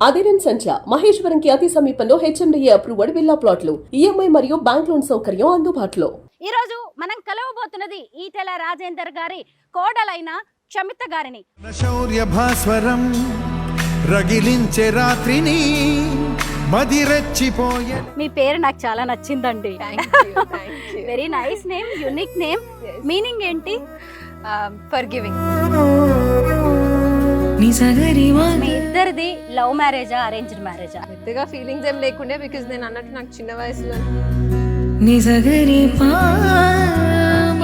అదిరెన్ సంచ మహేశ్వరంకి అతి సమీపంలో HMDA approved villa ప్లాట్లు ఈఎంఐ మరియు బ్యాంక్ లోన్ సౌకర్యం అందుబాటులో. ఈ రోజు మనం కలవబోతున్నది ఈటెల రాజేందర్ గారి కోడలైన క్షమిత గారిని. శౌర్య భాస్వరం రగిలించే రాత్రిని మదిరెచ్చిపోయే. మీ పేరు నాకు చాలా నచ్చిందండి. Very nice name, unique name. Meaning ఏంటి? ఫర్గివింగ్. మీ ఇద్దరిది లవ్ మ్యారేజా, అరేంజ్డ్ మ్యారేజా? పెద్దగా ఫీలింగ్స్ ఏం లేకుండే, బికాజ్ నేను అన్నట్టు నాకు చిన్న వయసులో.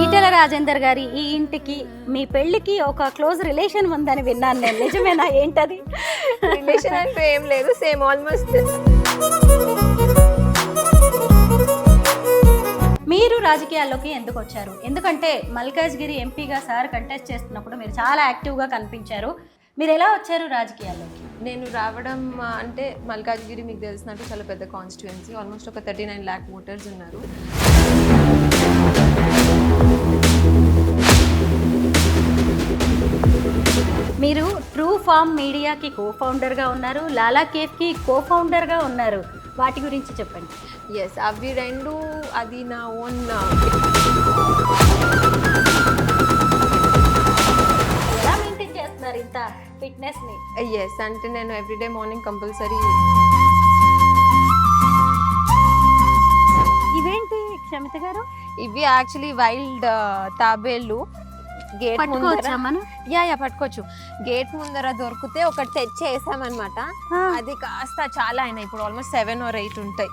ఈటెల రాజేందర్ గారి ఈ ఇంటికి మీ పెళ్లికి ఒక క్లోజ్ రిలేషన్ ఉందని విన్నాను నేను. నిజమేనా? ఏంటది? రిలేషన్ అంటే ఏం లేదు, సేమ్ ఆల్మోస్ట్. మీరు రాజకీయాల్లోకి ఎందుకు వచ్చారు? ఎందుకంటే మల్కాజ్గిరి ఎంపీగా సార్ కంటెస్ట్ చేస్తున్నప్పుడు మీరు చాలా యాక్టివ్గా కనిపించారు. మీరు ఎలా వచ్చారు రాజకీయాల్లోకి? నేను రావడం అంటే మల్కాజ్గిరి మీకు తెలిసినట్టు చాలా పెద్ద కాన్స్టిట్యుయెన్సీ. ఆల్మోస్ట్ ఒక 39 lakh ఓటర్స్ ఉన్నారు. మీరు ట్రూ ఫార్మ్ మీడియాకి కో-ఫౌండర్గా ఉన్నారు, లాలా కేఫ్కి కో-ఫౌండర్గా ఉన్నారు. వాటి గురించి చెప్పండి. ఎస్, అవి రెండు అది నా ఓన్. ఎలా మెయింటైన్ చేస్తున్నారు ఇంత ఫిట్నెస్ని? ఎస్, అంటే నేను ఎవ్రీడే మార్నింగ్ కంపల్సరీ. ఇవేంటి క్షమిత గారు? ఇవి యాక్చువల్లీ వైల్డ్ తాబేళ్ళు. గేట్ ముందర పట్టుకోవచ్చు. గేట్ ముందర దొరికితే ఒకటి తెచ్చి వేసామన్నమాట. అది కాస్త చాలా అయినాయి, ఇప్పుడు ఆల్మోస్ట్ 7 or 8 ఉంటాయి.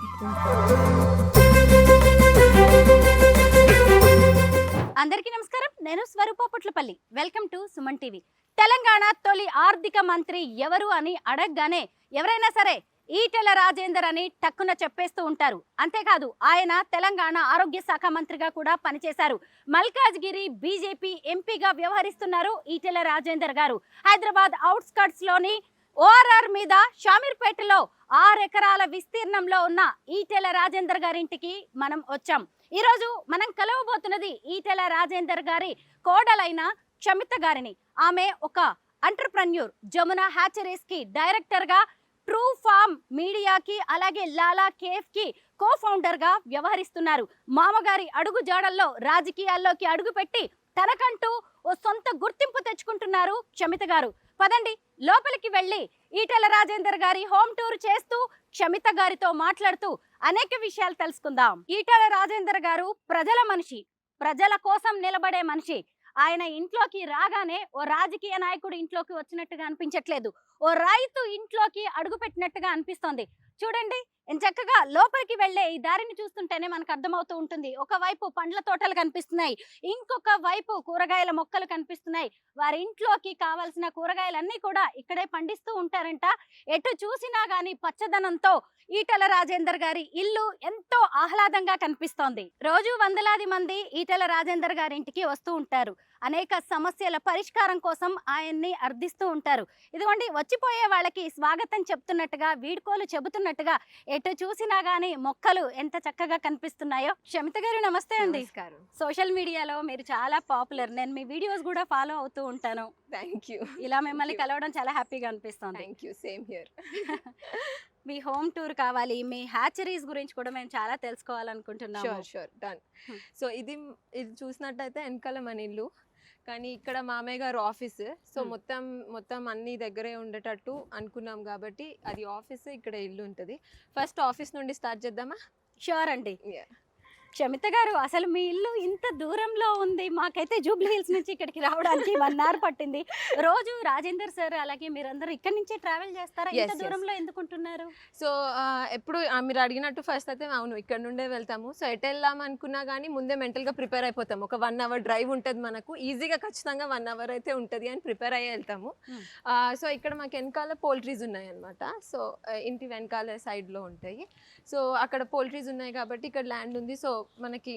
అందరికీ నమస్కారం, నేను Swarupa Putlapalli. Welcome to Suman TV. Telangana తొలి ఆర్థిక మంత్రి ఎవరు అని అడగగానే ఎవరైనా సరే ఈటెల రాజేందర్ అని టక్కున చెప్పేస్తూ ఉంటారు. అంతేకాదు, ఆయన తెలంగాణ ఆరోగ్య శాఖ మంత్రిగా కూడా పనిచేశారు. మల్కాజ్గిరి బీజేపీ ఎంపీగా వ్యవహరిస్తున్నారు ఈటెల రాజేందర్ గారు. హైదరాబాద్ అవుట్స్కట్స్ లోని ఓఆర్ఆర్ మీద షామీర్పేటలో 6 ఎకరాల విస్తీర్ణంలో ఉన్న ఈటెల రాజేందర్ గారింటికి మనం వచ్చాం. ఈరోజు మనం కలవబోతున్నది ఈటెల రాజేందర్ గారి కోడలైన క్షమిత గారిని. ఆమె ఒక ఎంటర్‌ప్రెన్యూర్. జమునా హ్యాచరీస్ కి డైరెక్టర్ గా, ట్రూ ఫార్మ్ మీడియాకి అలాగే లాలా కేఫ్ కి కో-ఫౌండర్ గా వ్యవహరిస్తున్నారు. మామగారి అడుగు జాడల్లో రాజకీయాల్లోకి అడుగుపెట్టి తనకంటూ ఓ సొంత గుర్తింపు తెచ్చుకుంటున్నారు క్షమిత గారు. పదండి లోపలికి వెళ్ళి ఈటెల రాజేందర్ గారి హోమ్ టూర్ చేస్తూ క్షమిత గారితో మాట్లాడుతూ అనేక విషయాలు తెలుసుకుందాం. ఈటెల రాజేందర్ గారు ప్రజల మనిషి, ప్రజల కోసం నిలబడే మనిషి. ఆయన ఇంట్లోకి రాగానే ఓ రాజకీయ నాయకుడు ఇంట్లోకి వచ్చినట్టుగా అనిపించట్లేదు, ఓ రైతు ఇంట్లోకి అడుగు పెట్టినట్టుగా అనిపిస్తోంది. చూడండి, చక్కగా లోపలికి వెళ్లే ఈ దారిని చూస్తుంటేనే మనకు అర్థమవుతూ ఉంటుంది. ఒకవైపు పండ్ల తోటలు కనిపిస్తున్నాయి, ఇంకొక వైపు కూరగాయల మొక్కలు కనిపిస్తున్నాయి. వారి ఇంట్లోకి కావాల్సిన కూరగాయలన్నీ కూడా ఇక్కడే పండిస్తూ ఉంటారంట. ఎటు చూసినా గానీ పచ్చదనంతో ఈటెల రాజేందర్ గారి ఇల్లు ఎంతో ఆహ్లాదంగా కనిపిస్తోంది. రోజు వందలాది మంది ఈటెల రాజేందర్ గారి ఇంటికి వస్తూ ఉంటారు. అనేక సమస్యల పరిష్కారం కోసం ఆయన్ని అర్థిస్తూ ఉంటారు. ఇదిగోండి, వచ్చిపోయే వాళ్ళకి స్వాగతం చెప్తున్నట్టుగా, వీడ్కోలు చెబుతున్నట్టుగా ఎటు చూసినా గానీ మొక్కలు ఎంత చక్కగా కనిపిస్తున్నాయో. క్షమిత గారు నమస్తే అండి. సోషల్ మీడియాలో మీరు చాలా పాపులర్. నేను మీ వీడియోస్ కూడా ఫాలో అవుతూ ఉంటాను. Thank you. ఇలా మిమ్మల్ని కలవడం చాలా హ్యాపీగా అనిపిస్తుంది. Thank you, same here. Me home tour కావాలి, మీ హ్యాచరీస్ గురించి కూడా మేము చాలా తెలుసుకోవాలనుకుంటున్నాము. Sure done. సో ఇది చూసినట్టయితే వెనకాల మన ఇల్లు, కానీ ఇక్కడ మామయ్య గారు ఆఫీస్. సో మొత్తం అన్ని దగ్గరే ఉండేటట్టు అనుకున్నాం కాబట్టి అది ఆఫీస్, ఇక్కడ ఇల్లు ఉంటుంది. ఫస్ట్ ఆఫీస్ నుండి స్టార్ట్ చేద్దామా? షూర్ అండి. క్షమిత గారు, అసలు మీ ఇల్లు ఇంత దూరంలో ఉంది. మాకైతే జూబ్లీ హిల్స్ నుంచి ఇక్కడికి రావడానికి 1 hour పట్టింది. రోజు రాజేందర్ సార్ అలాగే మీరందరూ ఇక్కడి నుంచే ట్రావెల్ చేస్తారా? ఇంత దూరంలో ఎందుకుంటున్నారు? సో ఎప్పుడు మీరు అడిగినట్టు ఫస్ట్ అయితే అవును, ఇక్కడ నుండే వెళ్తాము. సో ఎటు వెళ్దాం అనుకున్నా కానీ ముందే మెంటల్గా ప్రిపేర్ అయిపోతాం. ఒక 1 hour డ్రైవ్ ఉంటుంది మనకు, ఈజీగా ఖచ్చితంగా 1 hour అయితే ఉంటుంది అని ప్రిపేర్ అయ్యి వెళ్తాము. సో ఇక్కడ మాకు వెనకాల పోల్ట్రీస్ ఉన్నాయి అనమాట. సో ఇంటి వెనకాల సైడ్లో ఉంటాయి. సో అక్కడ పోల్ట్రీస్ ఉన్నాయి కాబట్టి ఇక్కడ ల్యాండ్ ఉంది. సో మనకి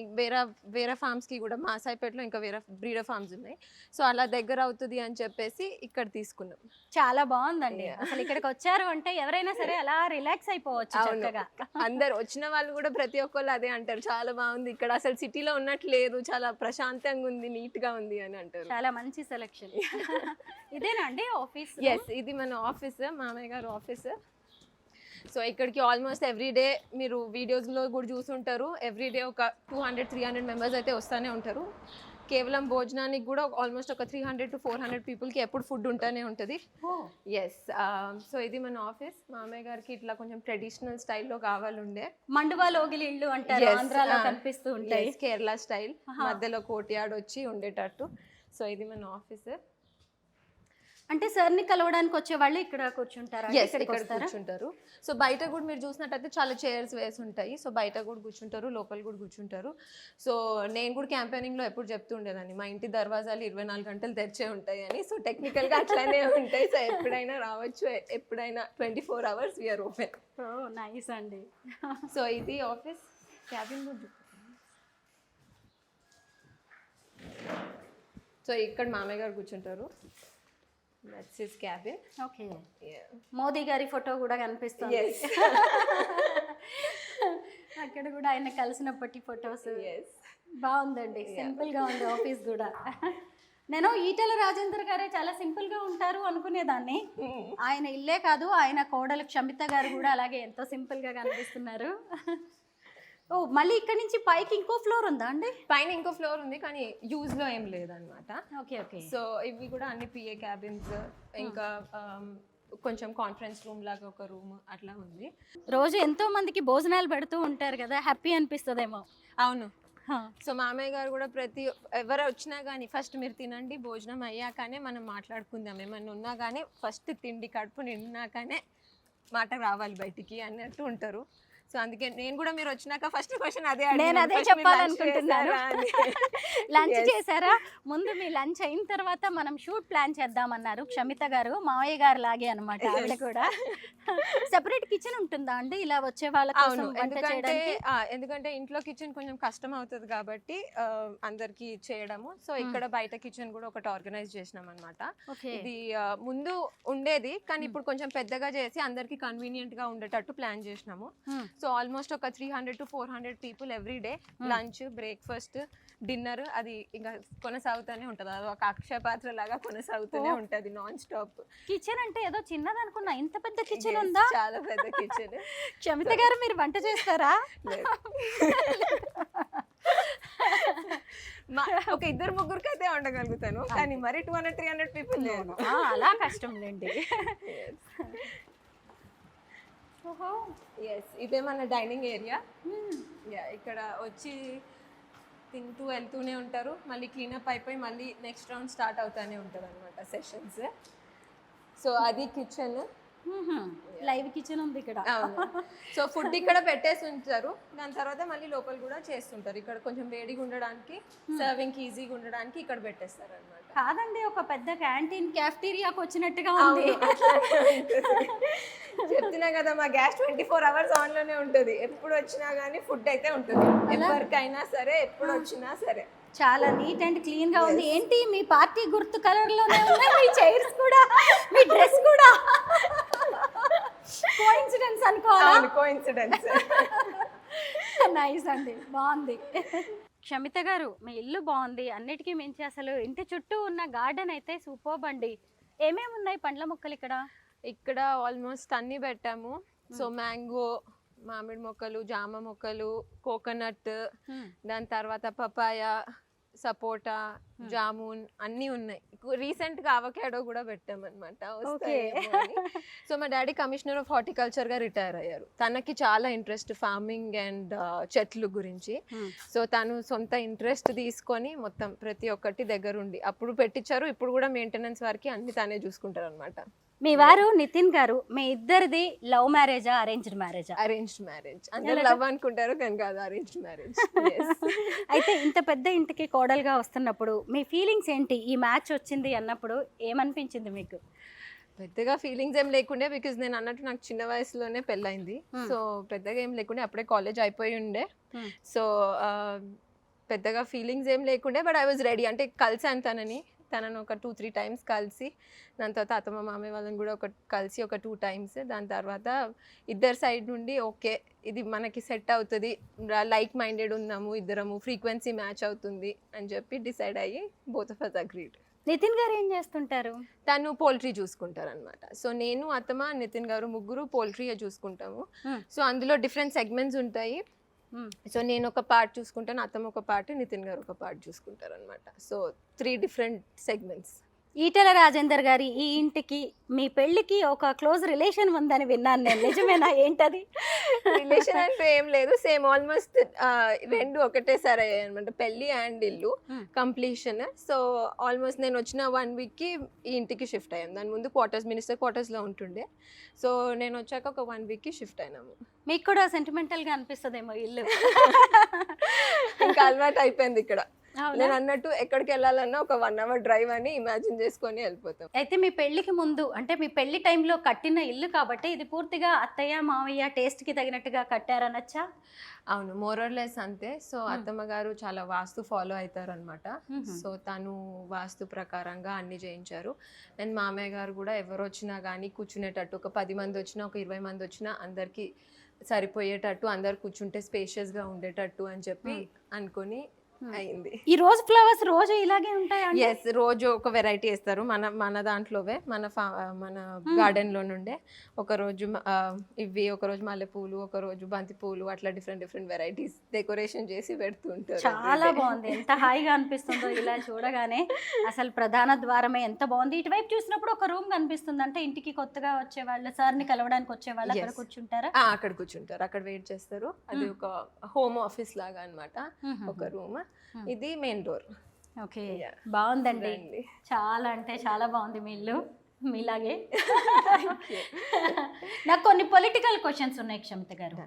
వేరే ఫార్మ్స్కి కూడా మా సాయిపేటలో ఇంకా వేరే బ్రీడర్ ఫార్మ్స్ ఉన్నాయి. సో అలా దగ్గర అవుతుంది అని చెప్పేసి ఇక్కడ తీసుకున్నాం. చాలా బాగుందండి. అసలు ఇక్కడికి వచ్చారు అంటే ఎవరైనా సరే అలా రిలాక్స్ అయిపోవచ్చు చక్కగా. అందరు వచ్చిన వాళ్ళు కూడా ప్రతి ఒక్కళ్ళు అదే అంటారు, చాలా బాగుంది ఇక్కడ, అసలు సిటీలో ఉన్నట్లు లేదు, చాలా ప్రశాంతంగా ఉంది, నీట్ గా ఉంది అని అంటారు. చాలా మంచి సెలెక్షన్. ఇదేనా అండి ఆఫీస్? ఎస్, ఇది మన ఆఫీస్, మామయ్య గారు ఆఫీస్. సో ఇక్కడికి ఆల్మోస్ట్ ఎవ్రీడే మీరు వీడియోస్లో కూడా చూసుంటారు, ఎవ్రీడే ఒక 200-300 మెంబర్స్ అయితే వస్తూనే ఉంటారు. కేవలం భోజనానికి కూడా ఆల్మోస్ట్ ఒక 300 to 400 పీపుల్కి ఎప్పుడు ఫుడ్ ఉంటూనే ఉంటుంది. ఎస్, సో ఇది మన ఆఫీస్. మామయ్య గారికి ఇట్లా కొంచెం ట్రెడిషనల్ స్టైల్లో కావాలండే, మండువా లోగిలి ఇల్లు అంటారు, ఆంధ్రాలో కనిపిస్తూ ఉంటాయి, కేరళ స్టైల్, మధ్యలో కోర్ట్యార్డ్ వచ్చి ఉండేటట్టు. సో ఇది మన ఆఫీస్. అంటే సార్ని కలవడానికి వచ్చే వాళ్ళు ఇక్కడ కూర్చుంటారా? ఇక్కడ కూర్చుంటారు. సో బయట కూడా మీరు చూసినట్టయితే చాలా చైర్స్ వేసి ఉంటాయి. సో బయట కూడా కూర్చుంటారు, లోపల కూడా కూర్చుంటారు. సో నేను కూడా క్యాంపెయినింగ్లో ఎప్పుడు చెప్తుండేదాన్ని, మా ఇంటి దర్వాజాలు 24 గంటలు తెరిచే ఉంటాయి అని. సో టెక్నికల్గా అట్లానే ఉంటాయి. సో ఎప్పుడైనా రావచ్చు, ఎప్పుడైనా 24 hours వీఆర్ ఓపెన్. నైస్ అండి. సో ఇది ఆఫీస్. క్యాబిన్ కూడా. సో ఇక్కడ మామయ్య గారు కూర్చుంటారు. That's his cabin. Okay. Modi గారి ఫోటో కూడా కనిపిస్తుంది. Yes. అక్కడ కూడా ఆయన కలిసినప్పటి ఫొటోస్. బాగుందండి, సింపుల్ గా ఉంది ఆఫీస్ కూడా. నేను ఈటెల రాజేందర్ గారే చాలా సింపుల్ గా ఉంటారు అనుకునేదాన్ని. ఆయన ఇల్లే కాదు, ఆయన కోడలు క్షమిత గారు కూడా అలాగే ఎంతో సింపుల్ గా కనిపిస్తున్నారు. ఓ, మళ్ళీ ఇక్కడ నుంచి పైకి ఇంకో ఫ్లోర్ ఉందా అండి? పైన ఇంకో ఫ్లోర్ ఉంది కానీ యూజ్ లో ఏం లేదనమాట. Okay okay. సో ఇవి కూడా అన్ని పిఏ క్యాబిన్స్, ఇంకా కొంచెం కాన్ఫరెన్స్ రూమ్ లాగా ఒక రూమ్ అట్లా ఉంది. రోజు ఎంతో మందికి భోజనాలు పెడుతూ ఉంటారు కదా, హ్యాపీ అనిపిస్తుందేమో. అవును. సో మామయ్య గారు కూడా ఎవరు వచ్చినా కానీ ఫస్ట్ మీరు తినండి, భోజనం అయ్యాకనే మనం మాట్లాడుకుందాం, ఏమన్నా ఉన్నా కానీ ఫస్ట్ తిండి కడుపు నిండినాకనే మాట రావాలి బయటికి అన్నట్టు ఉంటారు. సో అందుకే నేను కూడా మీరు వచ్చినాక ఫస్ట్ క్వశ్చన్ అదే, నేను అదే చెప్పాలనుకుంటున్నాను. లంచ్ చేశారా? ముందు మీ లంచ్ అయిన తర్వాత మనం షూట్ ప్లాన్ చేద్దామన్నారు క్షమిత గారు, మావయ్య గారు లాగే అనమాట ఆవిడ కూడా. సెపరేట్ కిచెన్ ఉంటుందా అండి ఇలా వచ్చే వాళ్ళ కోసం వంట చేయడానికి? ఎందుకంటే ఇంట్లో కిచెన్ కొంచెం కష్టం అవుతుంది కాబట్టి అందరికి చేయడము. సో ఇక్కడ బయట కిచెన్ కూడా ఒకటి ఆర్గనైజ్ చేసినాం అనమాట. ఇది ముందు ఉండేది కానీ ఇప్పుడు కొంచెం పెద్దగా చేసి అందరికి కన్వీనియంట్ గా ఉండేటట్టు ప్లాన్ చేసినాము. సో ఆల్మోస్ట్ ఒక 300 to 400 people every day, lunch, breakfast, dinner అది ఇంకా కొనసాగుతూనే ఉంటుంది. అది ఒక అక్షయ పాత్ర లాగా కొనసాగుతూనే ఉంటుంది నాన్ స్టాప్. కిచెన్ అంటే ఏదో చిన్నది అనుకున్నా, ఇంత పెద్ద కిచెన్ ఉందా? చాలా పెద్ద కిచెన్. క్షమిత గారు మీరు వంట చేస్తారా? ఒక 2-3 అయితే వండగలుగుతాను కానీ మరి 200-300 పీపుల్ లేదు, అలా కష్టం లేండి. ఇదే మన డైనింగ్ ఏరియా. ఇక్కడ వచ్చి తింటూ వెళ్తూనే ఉంటారు, మళ్ళీ క్లీనప్ అయిపోయి మళ్ళీ నెక్స్ట్ రౌండ్ స్టార్ట్ అవుతానే ఉంటుంది అనమాట సెషన్స్. సో అది కిచెన్, లైవ్ కిచెన్ ఉంది ఇక్కడ. సో ఫుడ్ ఇక్కడ పెట్టేసి ఉంచారు, దాని తర్వాత మళ్ళీ లోపల కూడా చేస్తుంటారు. ఇక్కడ కొంచెం వేడిగా ఉండడానికి, సర్వింగ్ ఈజీగా ఉండడానికి ఇక్కడ పెట్టేస్తారు అనమాట. కాదండి, ఒక పెద్ద క్యాంటీన్ క్యాఫ్టీరియాకి వచ్చినట్టుగా ఉంది. చెప్తున్నా కదా, మా గ్యాస్ 24 hours ఆన్ లోనే ఉంటుంది. ఎప్పుడు వచ్చినా కానీ ఫుడ్ అయితే ఉంటుంది, ఎవరికైనా సరే, ఎప్పుడు వచ్చినా సరే. చాలా నీట్ అండ్ క్లీన్ గా ఉంది. ఏంటి మీ పార్టీ గుర్తు కలర్ లోనే ఉన్నాయి, మీ చైర్స్ కూడా, మీ డ్రెస్ కూడా. కోఇన్సిడెన్స్ అనుకోవాలా? కోఇన్సిడెన్స్. నైస్ అండి, బాగుంది. క్షమిత గారు, మీ ఇల్లు బాగుంది, అన్నిటికీ మించి అసలు ఇంటి చుట్టూ ఉన్న గార్డెన్ అయితే సూపర్బ్ అండి. ఏమేమి ఉన్నాయి పండ్ల మొక్కలు ఇక్కడ? ఇక్కడ ఆల్మోస్ట్ అన్ని పెట్టాము. సో మ్యాంగో, మామిడి మొక్కలు, జామ మొక్కలు, కోకోనట్, దాని తర్వాత పపాయ, సపోటా, జామున్ అన్నీ ఉన్నాయి. రీసెంట్ గా అవకాడో కూడా పెట్టామన్నమాట. సో మా డాడీ కమిషనర్ ఆఫ్ హార్టికల్చర్ గా రిటైర్ అయ్యారు. తనకి చాలా ఇంట్రెస్ట్ ఫార్మింగ్ అండ్ చెట్లు గురించి. సో తను సొంత ఇంట్రెస్ట్ తీసుకొని మొత్తం ప్రతి ఒక్కటి దగ్గరుండి అప్పుడు పెట్టించారు. ఇప్పుడు కూడా మెయింటెనెన్స్ వారికి అన్ని తానే చూసుకుంటారు అనమాట. మీ వారు నితిన్ గారు, మీ ఇద్దరిది లవ్ మ్యారేజా అరేంజ్డ్ మ్యారేజా? Arranged marriage. అందరూ లవ్ అనుకుంటారు కానీ కాదు, అరేంజ్డ్ మ్యారేజ్. అయితే ఇంత పెద్ద ఇంటికి కోడలుగా వస్తున్నప్పుడు మీ ఫీలింగ్స్ ఏంటి? ఈ మ్యాచ్ వచ్చింది అన్నప్పుడు ఏమనిపించింది మీకు? పెద్దగా ఫీలింగ్స్ ఏం లేకుండే, బికాజ్ నేను అన్నట్టు నాకు చిన్న వయసులోనే పెళ్ళైంది. సో పెద్దగా ఏం లేకుండే, అప్పుడే కాలేజ్ అయిపోయి ఉండే. సో పెద్దగా ఫీలింగ్స్ ఏం లేకుండే, బట్ ఐ వాజ్ రెడీ. అంటే కలిసాను తనను ఒక 2-3 times కలిసి, దాని తర్వాత అత్తమ్మ మామయ్య వాళ్ళని కూడా కలిసి ఒక 2 times. దాని తర్వాత ఇద్దరు సైడ్ నుండి ఓకే ఇది మనకి సెట్ అవుతుంది, లైక్ మైండెడ్ ఉన్నాము ఇద్దరము, ఫ్రీక్వెన్సీ మ్యాచ్ అవుతుంది అని చెప్పి డిసైడ్ అయ్యి both of us agreed. Nitin గారు ఏం చేస్తుంటారు? తను పోల్ట్రీ చూసుకుంటారు అనమాట. సో నేను అత్తమ్మ నితిన్ గారు ముగ్గురు పోల్ట్రీ చూసుకుంటాము. సో అందులో డిఫరెంట్ సెగ్మెంట్స్ ఉంటాయి. సో నేను ఒక పార్ట్ చూసుకుంటాను, అత్తమ్మ ఒక పార్ట్, నితిన్ గారు ఒక పార్ట్ చూసుకుంటారు అనమాట. So 3 different segments. Etela Rajender గారి ఈ ఇంటికి మీ పెళ్ళికి ఒక క్లోజ్ రిలేషన్ ఉందని విన్నాను నేను, నిజమేనా? ఏంటది? రిలేషన్ అంటే ఏం లేదు, సేమ్ ఆల్మోస్ట్ రెండు ఒకటేసారి అయ్యాయి అనమాట, పెళ్ళి అండ్ ఇల్లు కంప్లీషన్. సో ఆల్మోస్ట్ నేను వచ్చిన 1 వీక్కి ఈ ఇంటికి షిఫ్ట్ అయ్యాను. దాని ముందు మినిస్టర్ క్వార్టర్స్లో ఉంటుండే. సో నేను వచ్చాక ఒక 1 వీక్కి షిఫ్ట్ అయినాము. మీకు కూడా సెంటిమెంటల్గా అనిపిస్తుందేమో ఇల్లు? ఇంకా అలవాటు అయిపోయింది ఇక్కడ. నేను అన్నట్టు ఎక్కడికి వెళ్ళాలన్నా ఒక 1 అవర్ డ్రైవ్ అని ఇమాజిన్ చేసుకొని వెళ్ళిపోతాం. అయితే మీ పెళ్లికి ముందు అంటే మీ పెళ్లి టైంలో కట్టిన ఇల్లు కాబట్టి ఇది పూర్తిగా అత్తయ్య మావయ్య టేస్ట్కి తగినట్టుగా కట్టారనొచ్చా? అవును, మోరర్లెస్ అంతే. సో అత్తమ్మ గారు చాలా వాస్తు ఫాలో అవుతారు అనమాట. సో తను వాస్తు ప్రకారంగా అన్ని చేయించారు. అండ్ మామయ్య గారు కూడా ఎవరు వచ్చినా కానీ కూర్చునేటట్టు, ఒక 10 మంది వచ్చినా ఒక 20 మంది వచ్చినా అందరికి సరిపోయేటట్టు, అందరు కూర్చుంటే స్పేషియస్గా ఉండేటట్టు అని చెప్పి అనుకొని అయింది. ఈ రోజ్ ఫ్లవర్స్ రోజు ఇలాగే ఉంటాయా? ఎస్, రోజు ఒక వెరైటీ వేస్తారు. మన దాంట్లోవే మన గార్డెన్ లో నుండే ఒక రోజు ఇవి, ఒక రోజు మల్లెపూలు, ఒక రోజు బంతి పూలు, అట్లా డిఫరెంట్ వెరైటీస్ డెకరేషన్ చేసి పెడుతూ ఉంటారు. చాలా బాగుంది, ఎంత హాయిగా అనిపిస్తుందో ఇలా చూడగానే. అసలు ప్రధాన ద్వారమే ఎంత బాగుంది. ఇటువైపు చూసినప్పుడు ఒక రూమ్ కనిపిస్తుంది. అంటే ఇంటికి కొత్తగా వచ్చే వాళ్ళు, సార్ని కలవడానికి వచ్చే వాళ్ళు అక్కడ కూర్చుంటారా? అక్కడ కూర్చుంటారు, అక్కడ వెయిట్ చేస్తారు. అది ఒక హోమ్ ఆఫీస్ లాగా అన్నమాట, ఒక రూమ్. ఇది మెయిన్ డోర్. ఓకే, బాగుందండి. చాలా అంటే చాలా బాగుంది మీ ఇల్లు, మీలాగే. నాకు కొన్ని పొలిటికల్ క్వశ్చన్స్ ఉన్నాయి క్షమిత గారు.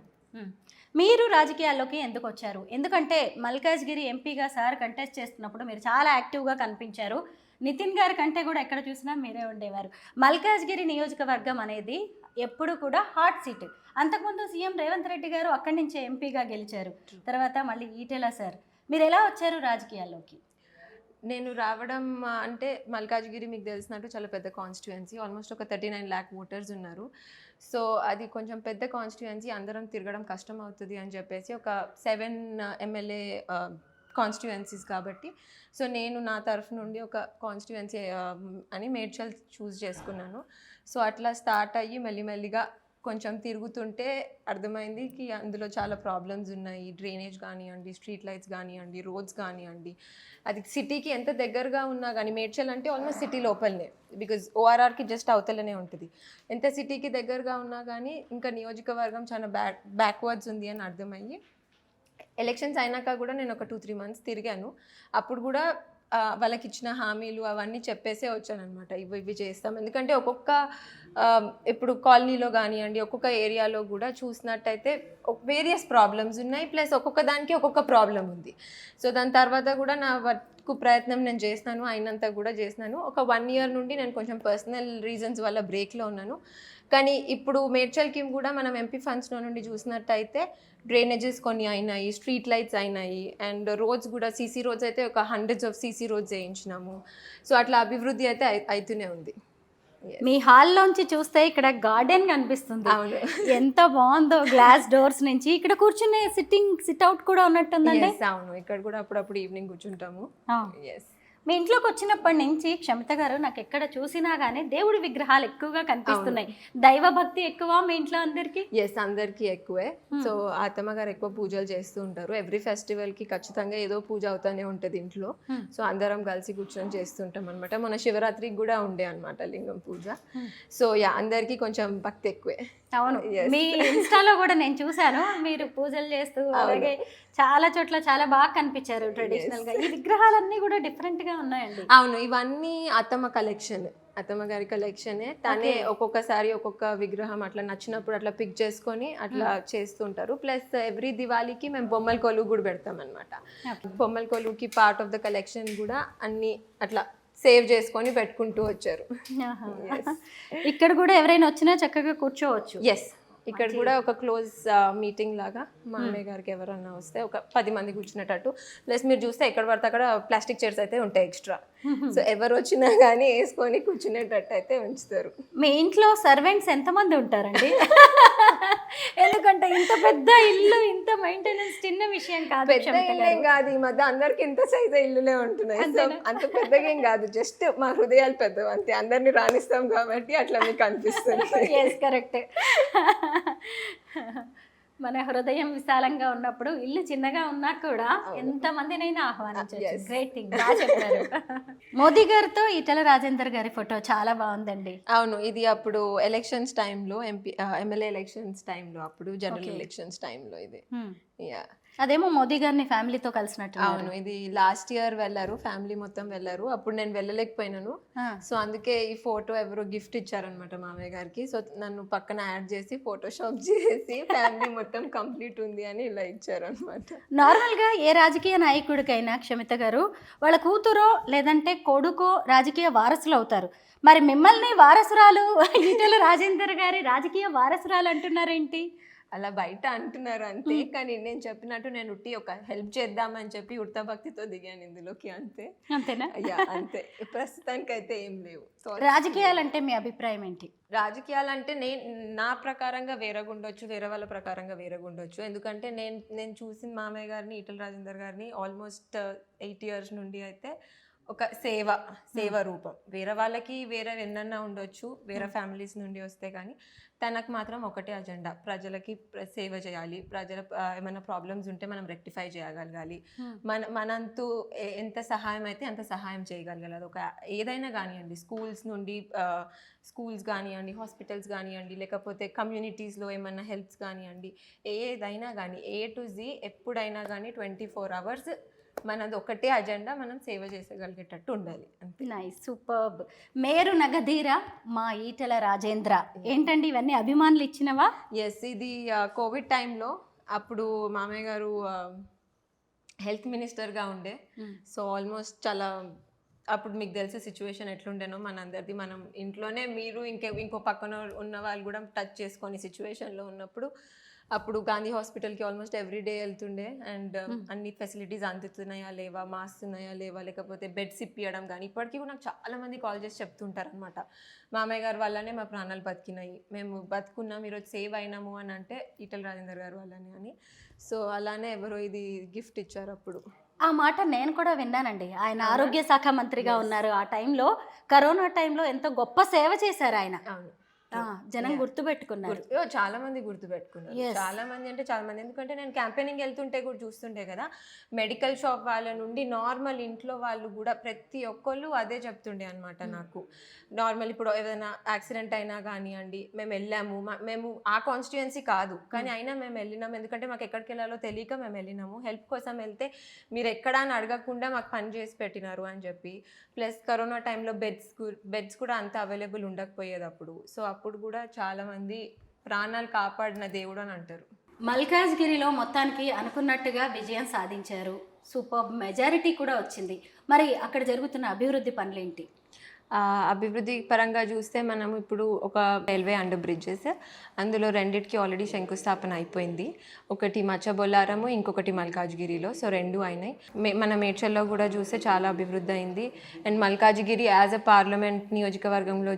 మీరు రాజకీయాల్లోకి ఎందుకు వచ్చారు? ఎందుకంటే మల్కాజ్గిరి ఎంపీగా సార్ కంటెస్ట్ చేస్తున్నప్పుడు మీరు చాలా యాక్టివ్గా కనిపించారు. నితిన్ గారి కంటే కూడా ఎక్కడ చూసినా మీరే ఉండేవారు. మల్కాజ్గిరి నియోజకవర్గం అనేది ఎప్పుడు కూడా హాట్ సీట్. అంతకుముందు సీఎం రేవంత్ రెడ్డి గారు అక్కడి నుంచే ఎంపీగా గెలిచారు. తర్వాత మళ్ళీ ఈటెల సార్. మీరు ఎలా వచ్చారు రాజకీయాల్లోకి? నేను రావడం అంటే మల్కాజ్గిరి మీకు తెలిసినట్టు చాలా పెద్ద కాన్స్టిట్యుయెన్సీ, ఆల్మోస్ట్ ఒక 39 lakh ఓటర్స్ ఉన్నారు. సో అది కొంచెం పెద్ద కాన్స్టిట్యుయెన్సీ, అందరం తిరగడం కష్టం అవుతుంది అని చెప్పేసి ఒక 7 MLA కాన్స్టిట్యుయెన్సీస్ కాబట్టి, సో నేను నా తరఫు నుండి ఒక కాన్స్టిట్యుయెన్సీ అని మేడ్చల్ చూస్ చేసుకున్నాను. సో అట్లా స్టార్ట్ అయ్యి మెల్లిమెల్లిగా కొంచెం తిరుగుతుంటే అర్థమైంది కి అందులో చాలా ప్రాబ్లమ్స్ ఉన్నాయి. డ్రైనేజ్ కానివ్వండి, స్ట్రీట్ లైట్స్ కానివ్వండి, రోడ్స్ కానివ్వండి. అది సిటీకి ఎంత దగ్గరగా ఉన్నా కానీ, మేడ్చల్ అంటే ఆల్మోస్ట్ సిటీ లోపలనే, బికాజ్ ORRకి జస్ట్ అవతలనే ఉంటుంది. ఎంత సిటీకి దగ్గరగా ఉన్నా కానీ ఇంకా నియోజకవర్గం చాలా బ్యాక్వర్డ్స్ ఉంది అని అర్థమయ్యి, ఎలక్షన్స్ అయినాక కూడా నేను ఒక 2-3 months తిరిగాను. అప్పుడు కూడా వాళ్ళకి ఇచ్చిన హామీలు అవన్నీ చెప్పేసే వచ్చానమాట, ఇవి చేస్తాం. ఎందుకంటే ఒక్కొక్క ఇప్పుడు కాలనీలో కానివ్వండి, ఒక్కొక్క ఏరియాలో కూడా చూసినట్టయితే వేరియస్ ప్రాబ్లమ్స్ ఉన్నాయి, ప్లస్ ఒక్కొక్క దానికి ఒక్కొక్క ప్రాబ్లం ఉంది. సో దాని తర్వాత కూడా నా వర్క్ ప్రయత్నం నేను చేసినాను, అయినంత కూడా చేసినాను. ఒక 1 year నుండి నేను కొంచెం పర్సనల్ రీజన్స్ వల్ల బ్రేక్లో ఉన్నాను. కానీ ఇప్పుడు మేడ్చల్కి కూడా మనం ఎంపీ ఫండ్స్లో నుండి చూసినట్టయితే డ్రైనేజెస్ కొన్ని అయినాయి, స్ట్రీట్ లైట్స్ అయినాయి, అండ్ రోడ్స్ కూడా సీసీ రోడ్స్ అయితే ఒక hundreds of CC రోడ్స్ వేయించినాము. సో అట్లా అభివృద్ధి అయితే అవుతూనే ఉంది. మీ హాల్లోంచి చూస్తే ఇక్కడ గార్డెన్ కనిపిస్తుంది. ఎంత బాగుందో, గ్లాస్ డోర్స్ నుంచి ఇక్కడ కూర్చునే సిట్అవుట్ కూడా ఉన్నట్టుందండి. అవును, ఇక్కడ కూడా అప్పుడప్పుడు ఈవినింగ్ కూర్చుంటాము. మీ ఇంట్లోకి వచ్చినప్పటి నుంచి క్షమిత గారు నాకు ఎక్కడ చూసినా గానీ దేవుడి విగ్రహాలు ఎక్కువగా కనిపిస్తున్నాయి. దైవ భక్తి ఎక్కువ మీ ఇంట్లో అందరికి? ఎస్, అందరికి ఎక్కువే. సో అత్తమ్మ గారు ఎక్కువ పూజలు చేస్తూ ఉంటారు. ఎవ్రీ ఫెస్టివల్ కి ఖచ్చితంగా ఏదో పూజ అవుతానే ఉంటది ఇంట్లో. సో అందరం కలిసి కూర్చొని చేస్తుంటాం అనమాట. మన శివరాత్రికి కూడా ఉండే అనమాట లింగం పూజ. సో అందరికి కొంచెం భక్తి ఎక్కువే. అవును, మీ ఇన్స్టాలో కూడా నేను చూసాను మీరు పూజలు చేస్తూ, అలాగే చాలా చోట్ల చాలా బాగా కనిపించారు ట్రెడిషనల్ గా. ఈ విగ్రహాలన్నీ కూడా డిఫరెంట్ గా ఉన్నాయండి. అవును, ఇవన్నీ అత్తమ్మ కలెక్షన్, అత్తమ్మ గారి కలెక్షనే. తనే ఒక్కొక్కసారి ఒక్కొక్క విగ్రహం అట్లా నచ్చినప్పుడు అట్లా పిక్ చేసుకొని అట్లా చేస్తుంటారు. ప్లస్ ఎవ్రీ దివాళీకి మేము బొమ్మల కొలువు కూడా పెడతాం అనమాట. బొమ్మల కొలువుకి పార్ట్ ఆఫ్ ద కలెక్షన్ కూడా అన్ని అట్లా సేవ్ చేసుకొని పెట్టుకుంటూ వచ్చారు. ఇక్కడ కూడా ఎవరైనా వచ్చినా చక్కగా కూర్చోవచ్చు. ఎస్, ఇక్కడ కూడా ఒక క్లోజ్ మీటింగ్ లాగా మామయ్య గారికి ఎవరన్నా వస్తే ఒక 10 మంది కూర్చునేటట్టు. ప్లస్ మీరు చూస్తే ఎక్కడ పడితే అక్కడ ప్లాస్టిక్ చైర్స్ అయితే ఉంటాయి ఎక్స్ట్రా. సో ఎవరు వచ్చినా కానీ వేసుకొని కూర్చునేటట్టు అయితే ఉంచుతారు. మీ ఇంట్లో సర్వెంట్స్ ఎంతమంది ఉంటారండి? ఎందుకంటే ఎందుకంటే ఇంత పెద్ద ఇల్లు, ఇంత మెయింటెనెన్స్ చిన్న విషయం కాదు. పెద్ద ఇల్లేం కాదు, ఈ మధ్య అందరికి ఇంత సైజ్ ఇల్లులే ఉంటున్నాయి. సో అంత పెద్దగా ఏం కాదు, జస్ట్ మా హృదయాలు పెద్దవి అంతే. అందరినీ రాణిస్తాం కాబట్టి అట్లా మీకు అనిపిస్తుంది. Yes, correct. మన హృదయం విశాలంగా ఉన్నప్పుడు ఇల్లు చిన్నగా ఉన్నా కూడా ఎంత మందినైనా ఆహ్వానించవచ్చు. గ్రేట్ థింగ్, బాగా చెప్పారు. మోదీ గారితో ఈటెల రాజేందర్ గారి ఫోటో చాలా బాగుందండి. అవును, ఇది అప్పుడు ఎలక్షన్స్ టైంలో, ఎమ్మెల్యే ఎలక్షన్స్ టైంలో, అప్పుడు జనరల్ ఎలక్షన్స్ టైంలో ఇది. యా, అదేమో మోదీ గారిని ఫ్యామిలీతో కలిసినట్టు. అవును, ఇది లాస్ట్ ఇయర్ వెళ్ళారు, ఫ్యామిలీ మొత్తం వెళ్ళారు. అప్పుడు నేను వెళ్ళలేకపోయినాను. సో అందుకే ఈ ఫోటో ఎవరో గిఫ్ట్ ఇచ్చారనమాట మామయ్య గారికి. సో నన్ను పక్కన యాడ్ చేసి ఫోటోషాప్ చేసి ఫ్యామిలీ మొత్తం కంప్లీట్ ఉంది అని ఇలా ఇచ్చారనమాట. నార్మల్గా ఏ రాజకీయ నాయకుడికైనా క్షమిత గారు వాళ్ళ కూతురో లేదంటే కొడుకో రాజకీయ వారసులు అవుతారు. మరి మిమ్మల్ని వారసురాలు, ఈటెల రాజేందర్ గారి రాజకీయ వారసురాలు అంటున్నారేంటి? అలా బయట అంటున్నారు అంతే, కానీ నేను చెప్పినట్టు నేను ఉట్టి ఒక హెల్ప్ చేద్దామని చెప్పి ఉడతా భక్తితో దిగాను ఇందులోకి, అంతే. అంతేనా? అయ్యా అంతే, ప్రస్తుతానికి అయితే ఏం లేవు. రాజకీయాలంటే మీ అభిప్రాయం ఏంటి? రాజకీయాలంటే నా ప్రకారంగా వేరేగుండొచ్చు, వేరే వాళ్ళ ప్రకారంగా వేరేగుండొచ్చు. ఎందుకంటే నేను చూసిన మామయ్య గారిని, ఈటెల రాజేందర్ గారిని ఆల్మోస్ట్ 8 years నుండి అయితే ఒక సేవ రూపం. వేరే వాళ్ళకి వేరే ఎన్నన్నా ఉండొచ్చు, వేరే ఫ్యామిలీస్ నుండి వస్తే, కానీ తనకు మాత్రం ఒకటే అజెండా, ప్రజలకి సేవ చేయాలి. ప్రజల ఏమైనా ప్రాబ్లమ్స్ ఉంటే మనం రెక్టిఫై చేయగలగాలి. మనంతు ఎంత సహాయం అయితే అంత సహాయం చేయగలగాలి. అది ఒక ఏదైనా కానివ్వండి, స్కూల్స్ కానివ్వండి, హాస్పిటల్స్ కానివ్వండి, లేకపోతే కమ్యూనిటీస్లో ఏమైనా హెల్ప్స్ కానివ్వండి, ఏదైనా కానీ A to Z ఎప్పుడైనా కానీ 24 hours మనది ఒకటే అజెండా, మనం సేవ చేసగలిగేటట్టు ఉండాలి. Nice, superb. మేరు నగధీర మా ఈటెల రాజేంద్ర. ఏంటండి ఇవన్నీ అభిమానులు ఇచ్చినవా? ఎస్, ఇది కోవిడ్ టైంలో అప్పుడు మామయ్య గారు హెల్త్ మినిస్టర్గా ఉండే. సో ఆల్మోస్ట్ చాలా, అప్పుడు మీకు తెలిసే సిచ్యువేషన్ ఎట్లుండేనో మనందరిది. మనం ఇంట్లోనే మీరు ఇంకో పక్కన ఉన్న వాళ్ళు కూడా టచ్ చేసుకొని సిచ్యువేషన్లో ఉన్నప్పుడు, అప్పుడు గాంధీ హాస్పిటల్కి ఆల్మోస్ట్ ఎవ్రీడే వెళ్తుండే. అండ్ అన్ని ఫెసిలిటీస్ అందుతున్నాయా లేవా, మాస్క్ ఉన్నాయా లేవా, లేకపోతే బెడ్స్ ఇప్పియడం కానీ. ఇప్పటికీ కూడా నాకు చాలామంది కాల్ చేసి చెప్తుంటారు అనమాట, మామయ్య గారు వల్లనే మా ప్రాణాలు బతికినాయి, మేము బతుకున్నాం, ఈరోజు సేవ్ అయినాము అని అంటే ఈటెల రాజేందర్ గారు వల్లనే అని. సో అలానే ఎవరో ఇది గిఫ్ట్ ఇచ్చారు అప్పుడు. ఆ మాట నేను కూడా విన్నానండి. ఆయన ఆరోగ్య శాఖ మంత్రిగా ఉన్నారు ఆ టైంలో, కరోనా టైంలో ఎంతో గొప్ప సేవ చేశారు ఆయన. అవును, జనం గుర్తుపెట్టుకున్నారు. చాలా మంది గుర్తుపెట్టుకున్నారు, చాలా మంది అంటే చాలా మంది. ఎందుకంటే నేను క్యాంపెయినింగ్ వెళ్తుంటే కూడా చూస్తుంటే కదా, మెడికల్ షాప్ వాళ్ళ నుండి నార్మల్ ఇంట్లో వాళ్ళు కూడా ప్రతి ఒక్కళ్ళు అదే చెప్తుండే అనమాట నాకు. నార్మల్ ఇప్పుడు ఏదైనా యాక్సిడెంట్ అయినా కానివ్వండి, మేము వెళ్ళాము, మేము ఆ కాన్స్టిట్యుయెన్సీ కాదు కానీ అయినా మేము వెళ్ళినాము, ఎందుకంటే మాకు ఎక్కడికి వెళ్ళాలో తెలియక మేము వెళ్ళినాము. హెల్ప్ కోసం వెళ్తే మీరు ఎక్కడా అని అడగకుండా మాకు పని చేసి పెట్టినారు అని చెప్పి. ప్లస్ కరోనా టైంలో బెడ్స్ కూడా అంత అవైలబుల్ ఉండకపోయేది అప్పుడు. సో అప్పుడు కూడా చాలామంది ప్రాణాలు కాపాడిన దేవుడు అని అంటారు. మల్కాజ్గిరిలో మొత్తానికి అనుకున్నట్టుగా విజయం సాధించారు, సూపర్ మెజారిటీ కూడా వచ్చింది. మరి అక్కడ జరుగుతున్న అభివృద్ధి పనులేంటి? అభివృద్ధి పరంగా చూస్తే మనం ఇప్పుడు ఒక రైల్వే అండర్ బ్రిడ్జెస్, అందులో రెండిటికి ఆల్రెడీ శంకుస్థాపన అయిపోయింది. ఒకటి మచ్చబొల్లారము, ఇంకొకటి మల్కాజ్గిరిలో. సో 2 అయినాయి. మన మేడ్చల్లో కూడా చూస్తే చాలా అభివృద్ధి అయింది. And Malkajgiri as a parliament నియోజకవర్గంలో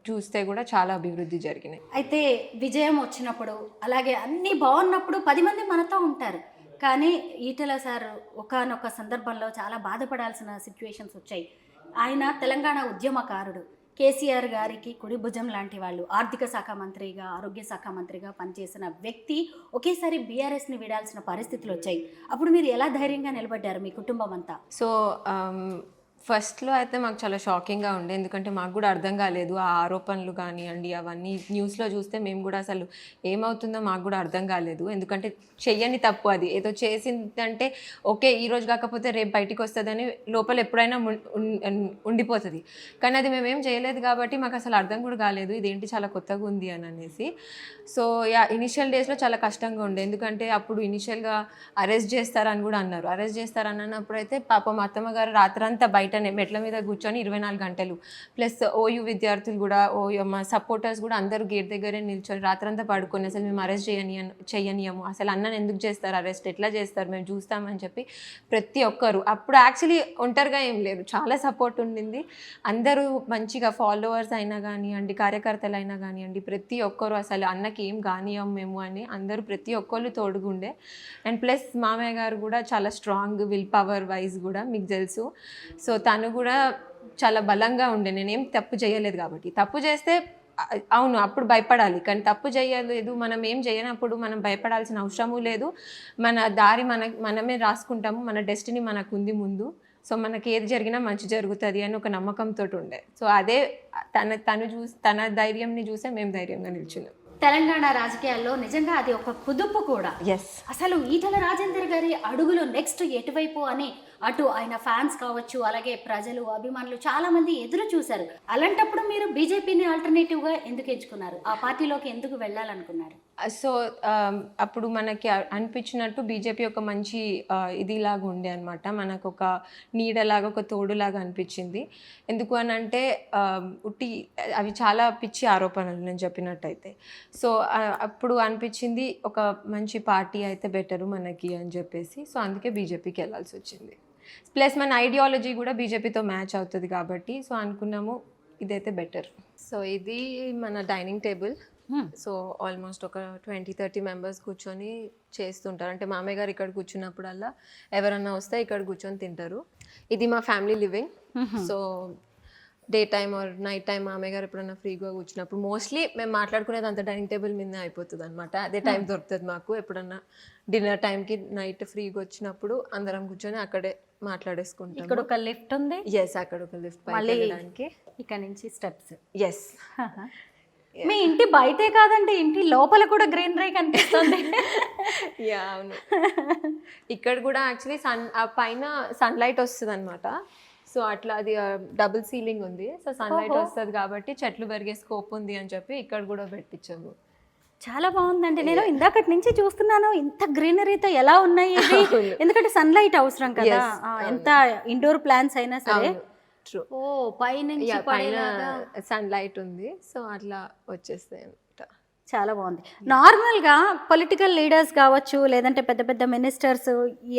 చూస్తే కూడా చాలా అభివృద్ధి జరిగినాయి. అయితే విజయం వచ్చినప్పుడు, అలాగే అన్నీ బాగున్నప్పుడు 10 మంది మనతో ఉంటారు. కానీ ఈటెల సార్ ఒకానొక సందర్భంలో చాలా బాధపడాల్సిన సిచ్యువేషన్స్ వచ్చాయి. ఆయన తెలంగాణ ఉద్యమకారుడు, కేసీఆర్ గారికి కుడి భుజం లాంటి వాళ్ళు, ఆర్థిక శాఖ మంత్రిగా, ఆరోగ్య శాఖ మంత్రిగా పనిచేసిన వ్యక్తి ఒకేసారి బీఆర్ఎస్ని వీడాల్సిన పరిస్థితులు వచ్చాయి. అప్పుడు మీరు ఎలా ధైర్యంగా నిలబడ్డారు, మీ కుటుంబం అంతా? సో ఫస్ట్లో అయితే మాకు చాలా షాకింగ్గా ఉండే, ఎందుకంటే మాకు కూడా అర్థం కాలేదు ఆ ఆరోపణలు కానివ్వండి, అవన్నీ న్యూస్లో చూస్తే మేము కూడా అసలు ఏమవుతుందో మాకు కూడా అర్థం కాలేదు. ఎందుకంటే చెయ్యని తప్పు, అది ఏదో చేసిందంటే ఓకే ఈరోజు కాకపోతే రేపు బయటికి వస్తుందని లోపల ఎప్పుడైనా ఉండిపోతుంది. కానీ అది మేమేం చేయలేదు కాబట్టి మాకు అసలు అర్థం కూడా కాలేదు ఇదేంటి చాలా కొత్తగా ఉంది అని అనేసి. సో ఇనిషియల్ డేస్లో చాలా కష్టంగా ఉండే, ఎందుకంటే అప్పుడు ఇనిషియల్గా అరెస్ట్ చేస్తారని కూడా అన్నారు. అరెస్ట్ చేస్తారని అన్నప్పుడు అయితే పాపం అత్తమ్మ గారు రాత్రంతా బయట బయటనే మెట్ల మీద కూర్చొని 24 గంటలు. ప్లస్ ఓయూ విద్యార్థులు కూడా, ఓయూ మా సపోర్టర్స్ కూడా అందరూ గేట్ దగ్గరే నిల్చొని రాత్రంతా పడుకొని అసలు మేము అరెస్ట్ చేయనియము, అసలు అన్నని ఎందుకు చేస్తారు అరెస్ట్, ఎట్లా చేస్తారు, మేము చూస్తామని చెప్పి ప్రతి ఒక్కరు. అప్పుడు యాక్చువల్లీ ఒంటరిగా ఏం లేదు, చాలా సపోర్ట్ ఉండింది. అందరూ మంచిగా ఫాలోవర్స్ అయినా కానివ్వండి, కార్యకర్తలు అయినా కానివ్వండి, ప్రతి ఒక్కరు అసలు అన్నకి ఏం కానియం మేము అని అందరూ ప్రతి ఒక్కళ్ళు తోడుగుండే. అండ్ ప్లస్ మామయ్య గారు కూడా చాలా స్ట్రాంగ్ విల్ పవర్ వైజ్ కూడా మీకు తెలుసు. సో తను కూడా చాలా బలంగా ఉండే, నేనేం తప్పు చేయలేదు కాబట్టి. తప్పు చేస్తే అవును అప్పుడు భయపడాలి, కానీ తప్పు చేయలేదు, మనం ఏం చేయనప్పుడు మనం భయపడాల్సిన అవసరము లేదు. మన దారి మనమే రాసుకుంటాము, మన డెస్టినీ మనకు ఉంది ముందు. సో మనకి ఏది జరిగినా మంచి జరుగుతుంది అని ఒక నమ్మకంతో ఉండే. సో అదే తన ధైర్యంని చూసే మేము ధైర్యంగా నిల్చున్నాం. తెలంగాణ రాజకీయాల్లో నిజంగా అది ఒక కుదుపు కూడా. ఎస్, అసలు ఈటల రాజేందర్ గారి అడుగులు నెక్స్ట్ ఎటువైపు అని అటు ఆయన ఫ్యాన్స్ కావచ్చు, అలాగే ప్రజలు అభిమానులు చాలా మంది ఎదురు చూశారు. అలాంటప్పుడు మీరు బీజేపీని ఆల్టర్నేటివ్ గా ఎందుకు ఎంచుకున్నారు, ఆ పార్టీలోకి ఎందుకు వెళ్ళాలనుకున్నారు? సో అప్పుడు మనకి అనిపించినట్టు బీజేపీ ఒక మంచి ఇదిలాగా ఉండే అనమాట, మనకు ఒక నీడలాగా, ఒక తోడులాగా అనిపించింది. ఎందుకు అని అంటే ఉట్టి అవి చాలా పిచ్చి ఆరోపణలు నేను చెప్పినట్టయితే. సో అప్పుడు అనిపించింది ఒక మంచి పార్టీ అయితే బెటరు మనకి అని చెప్పేసి. సో అందుకే బీజేపీకి వెళ్ళాల్సి వచ్చింది. ప్లస్ మన ఐడియాలజీ కూడా బీజేపీతో మ్యాచ్ అవుతుంది కాబట్టి సో అనుకున్నాము ఇదైతే బెటర్. సో ఇది మన డైనింగ్ టేబుల్. సో ఆల్మోస్ట్ ఒక 20-30 మెంబర్స్ కూర్చొని చేస్తుంటారు. అంటే మామయ్య గారు ఇక్కడ కూర్చున్నప్పుడల్లా ఎవరన్నా వస్తే ఇక్కడ కూర్చొని తింటారు. ఇది మా family living. So day time or night time మామయ్య గారు ఎప్పుడన్నా ఫ్రీగా కూర్చున్నప్పుడు మోస్ట్లీ మేము మాట్లాడుకునేది అంత డైనింగ్ టేబుల్ మీద అయిపోతుంది అనమాట. అదే టైం దొరుకుతుంది మాకు. ఎప్పుడన్నా డిన్నర్ టైంకి నైట్ ఫ్రీగా వచ్చినప్పుడు అందరం కూర్చొని అక్కడే మాట్లాడేసుకుంటాం. ఇక్కడ ఒక లిఫ్ట్ ఉంది. ఎస్, అక్కడ ఒక లిఫ్ట్ పైకి, ఇక్కడ నుంచి స్టెప్స్. ఎస్. మీ ఇంటి బయటే కాదండి, ఇంటి లోపల కూడా గ్రీనరీ కనిపిస్తుంది. యా అవును. ఇక్కడ కూడా యాక్చువల్లీ పైన సన్లైట్ వస్తుంది అనమాట. సో అట్లా అది డబుల్ సీలింగ్ ఉంది. సో సన్లైట్ వస్తుంది కాబట్టి చెట్లు పెరిగే స్కోప్ ఉంది అని చెప్పి ఇక్కడ కూడా పెట్టించాము. చాలా బాగుందండి. నేను ఇందాకటి నుంచి చూస్తున్నాను ఇంత గ్రీనరీతో ఎలా ఉన్నాయి ఇవి. ఎందుకంటే సన్లైట్ అవసరం కదా, ఎంత ఇండోర్ ప్లాంట్స్ అయినా సరే. ట్రూ. ఓ పైన సన్లైట్ ఉంది, సో అట్లా వచ్చేస్తాయి అనమాట. చాలా బాగుంది. నార్మల్గా పొలిటికల్ లీడర్స్ కావచ్చు, లేదంటే పెద్ద పెద్ద మినిస్టర్స్,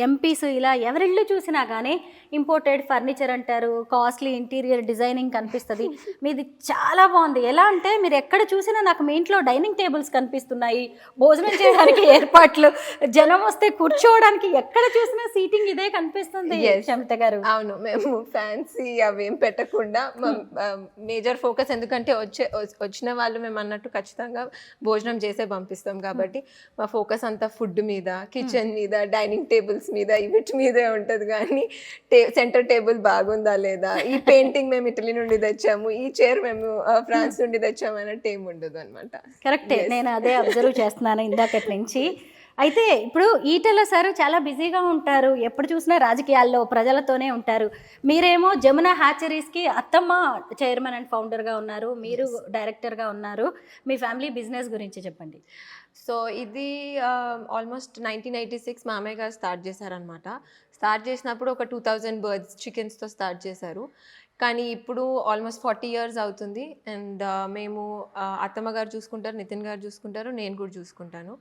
ఎంపీస్, ఇలా ఎవరిళ్ళు చూసినా కానీ ఇంపోర్టెడ్ ఫర్నిచర్ అంటారు, కాస్ట్లీ ఇంటీరియర్ డిజైనింగ్ కనిపిస్తుంది. మీది చాలా బాగుంది. ఎలా అంటే మీరు ఎక్కడ చూసినా నాకు మీ ఇంట్లో డైనింగ్ టేబుల్స్ కనిపిస్తున్నాయి, భోజనం చేయడానికి ఏర్పాట్లు, జనం వస్తే కూర్చోవడానికి ఎక్కడ చూసినా సీటింగ్ ఇదే కనిపిస్తుంది. శమిత గారు, అవును, మేము ఫ్యాన్సీ అవేం పెట్టకుండా మేజర్ ఫోకస్, ఎందుకంటే వచ్చిన వాళ్ళు మేము అన్నట్టు ఖచ్చితంగా భోజనం చేసే పంపిస్తాం కాబట్టి మా ఫోకస్ అంతా ఫుడ్ మీద, కిచెన్ మీద, డైనింగ్ టేబుల్స్ మీద, వీటి మీదే ఉంటుంది. కానీ సెంటర్ టేబుల్ బాగుందా లేదా, ఈ పెయింటింగ్ మేము ఇటలీ నుండి తెచ్చాము, ఈ చైర్ మేము ఫ్రాన్స్ నుండి తెచ్చాము అన్నట్టు ఏమి ఉండదు అనమాట. కరెక్టే, నేను అదే అబ్జర్వ్ చేస్తున్నాను ఇందాకటి నుంచి. అయితే ఇప్పుడు ఈటల సార్ చాలా బిజీగా ఉంటారు, ఎప్పుడు చూసినా రాజకీయాల్లో ప్రజలతోనే ఉంటారు. మీరేమో జమున హ్యాచరీస్కి అత్తమ్మ చైర్మన్ అండ్ ఫౌండర్గా ఉన్నారు, మీరు డైరెక్టర్గా ఉన్నారు. మీ ఫ్యామిలీ బిజినెస్ గురించి చెప్పండి. సో ఇది ఆల్మోస్ట్ 1986 మామయ్య గారు స్టార్ట్ చేశారనమాట. స్టార్ట్ చేసినప్పుడు ఒక 2000 బర్డ్స్ చికెన్స్తో స్టార్ట్ చేశారు. కానీ ఇప్పుడు ఆల్మోస్ట్ 40 years అవుతుంది. అండ్ మేము అత్తమ్మ గారు చూసుకుంటారు, నితిన్ గారు చూసుకుంటారు, నేను కూడా చూసుకుంటాను.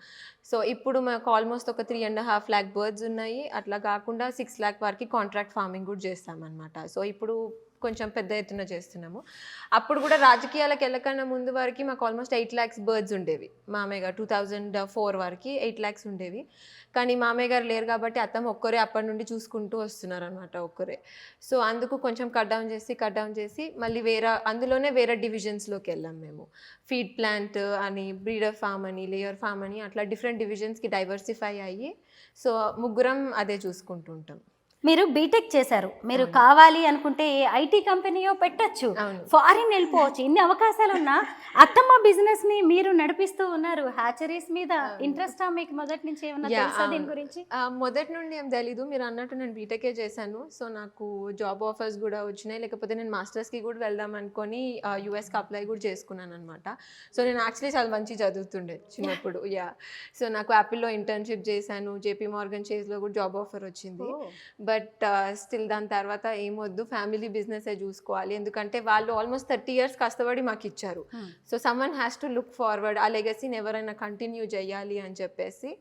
సో ఇప్పుడు మాకు ఆల్మోస్ట్ ఒక 3.5 lakh బర్డ్స్ ఉన్నాయి. అట్లా కాకుండా 6 lakh వరకు కాంట్రాక్ట్ ఫార్మింగ్ కూడా చేస్తామన్నమాట. సో ఇప్పుడు కొంచెం పెద్ద ఎత్తున చేస్తున్నాము. అప్పుడు కూడా రాజకీయాలకు వెళ్ళకన్నా ముందు వరకు మాకు ఆల్మోస్ట్ 8 lakhs బర్డ్స్ ఉండేవి. మామయ్య గారు 2004 వరకు 8 lakhs ఉండేవి. కానీ మామయ్య గారు లేరు కాబట్టి అత్తమ్మ ఒక్కరే అప్పటి నుండి చూసుకుంటూ వస్తున్నారు అనమాట, ఒక్కరే. సో అందుకు కొంచెం కట్ డౌన్ చేసి మళ్ళీ అందులోనే వేరే డివిజన్స్లోకి వెళ్ళాం మేము. ఫీడ్ ప్లాంట్ అని, బ్రీడర్ ఫామ్ అని, లేయర్ ఫామ్ అని, అట్లా డిఫరెంట్ డివిజన్స్కి డైవర్సిఫై అయ్యి సో ముగ్గురం అదే చూసుకుంటూ ఉంటాం. మీరు బీటెక్ చేశారు, మీరు కావాలి అనుకుంటే ఐటీ కంపెనీయో పెట్టచ్చు, ఫారిన్ వెళ్ళిపోవచ్చు, ఇన్ని అవకాశాలు ఉన్నా అత్తమ్మ బిజినెస్ ని మీరు నడిపిస్తూ ఉన్నారు. హ్యాచరీస్ మీద ఇంట్రెస్ట్ మీకు మొదటి నుంచి ఏమన్నా తెలుసా దీని గురించి? మొదటి నుండి ఏం తెలీదు. మీరు అన్నట్టు నేను బీటెకే చేశాను. సో నాకు జాబ్ ఆఫర్స్ కూడా వచ్చినాయి. లేకపోతే నేను మాస్టర్స్కి కూడా వెళ్దాం అనుకొని యూఎస్కి అప్లై కూడా చేసుకున్నాను అనమాట. సో నేను యాక్చువల్లీ చాలా మంచి చదువుతుండే చిన్నప్పుడు. సో నాకు యాపిల్లో ఇంటర్న్షిప్ చేశాను, జేపీ మార్గన్ చేస్లో కూడా జాబ్ ఆఫర్ వచ్చింది. బట్ బట్ స్టిల్ దాని తర్వాత ఏమొద్దు, ఫ్యామిలీ బిజినెసే చూసుకోవాలి, ఎందుకంటే వాళ్ళు ఆల్మోస్ట్ 30 years కష్టపడి మాకు ఇచ్చారు. So someone has to look forward, ఆ లెగసీని ఎవరైనా కంటిన్యూ చేయాలి అని చెప్పేసి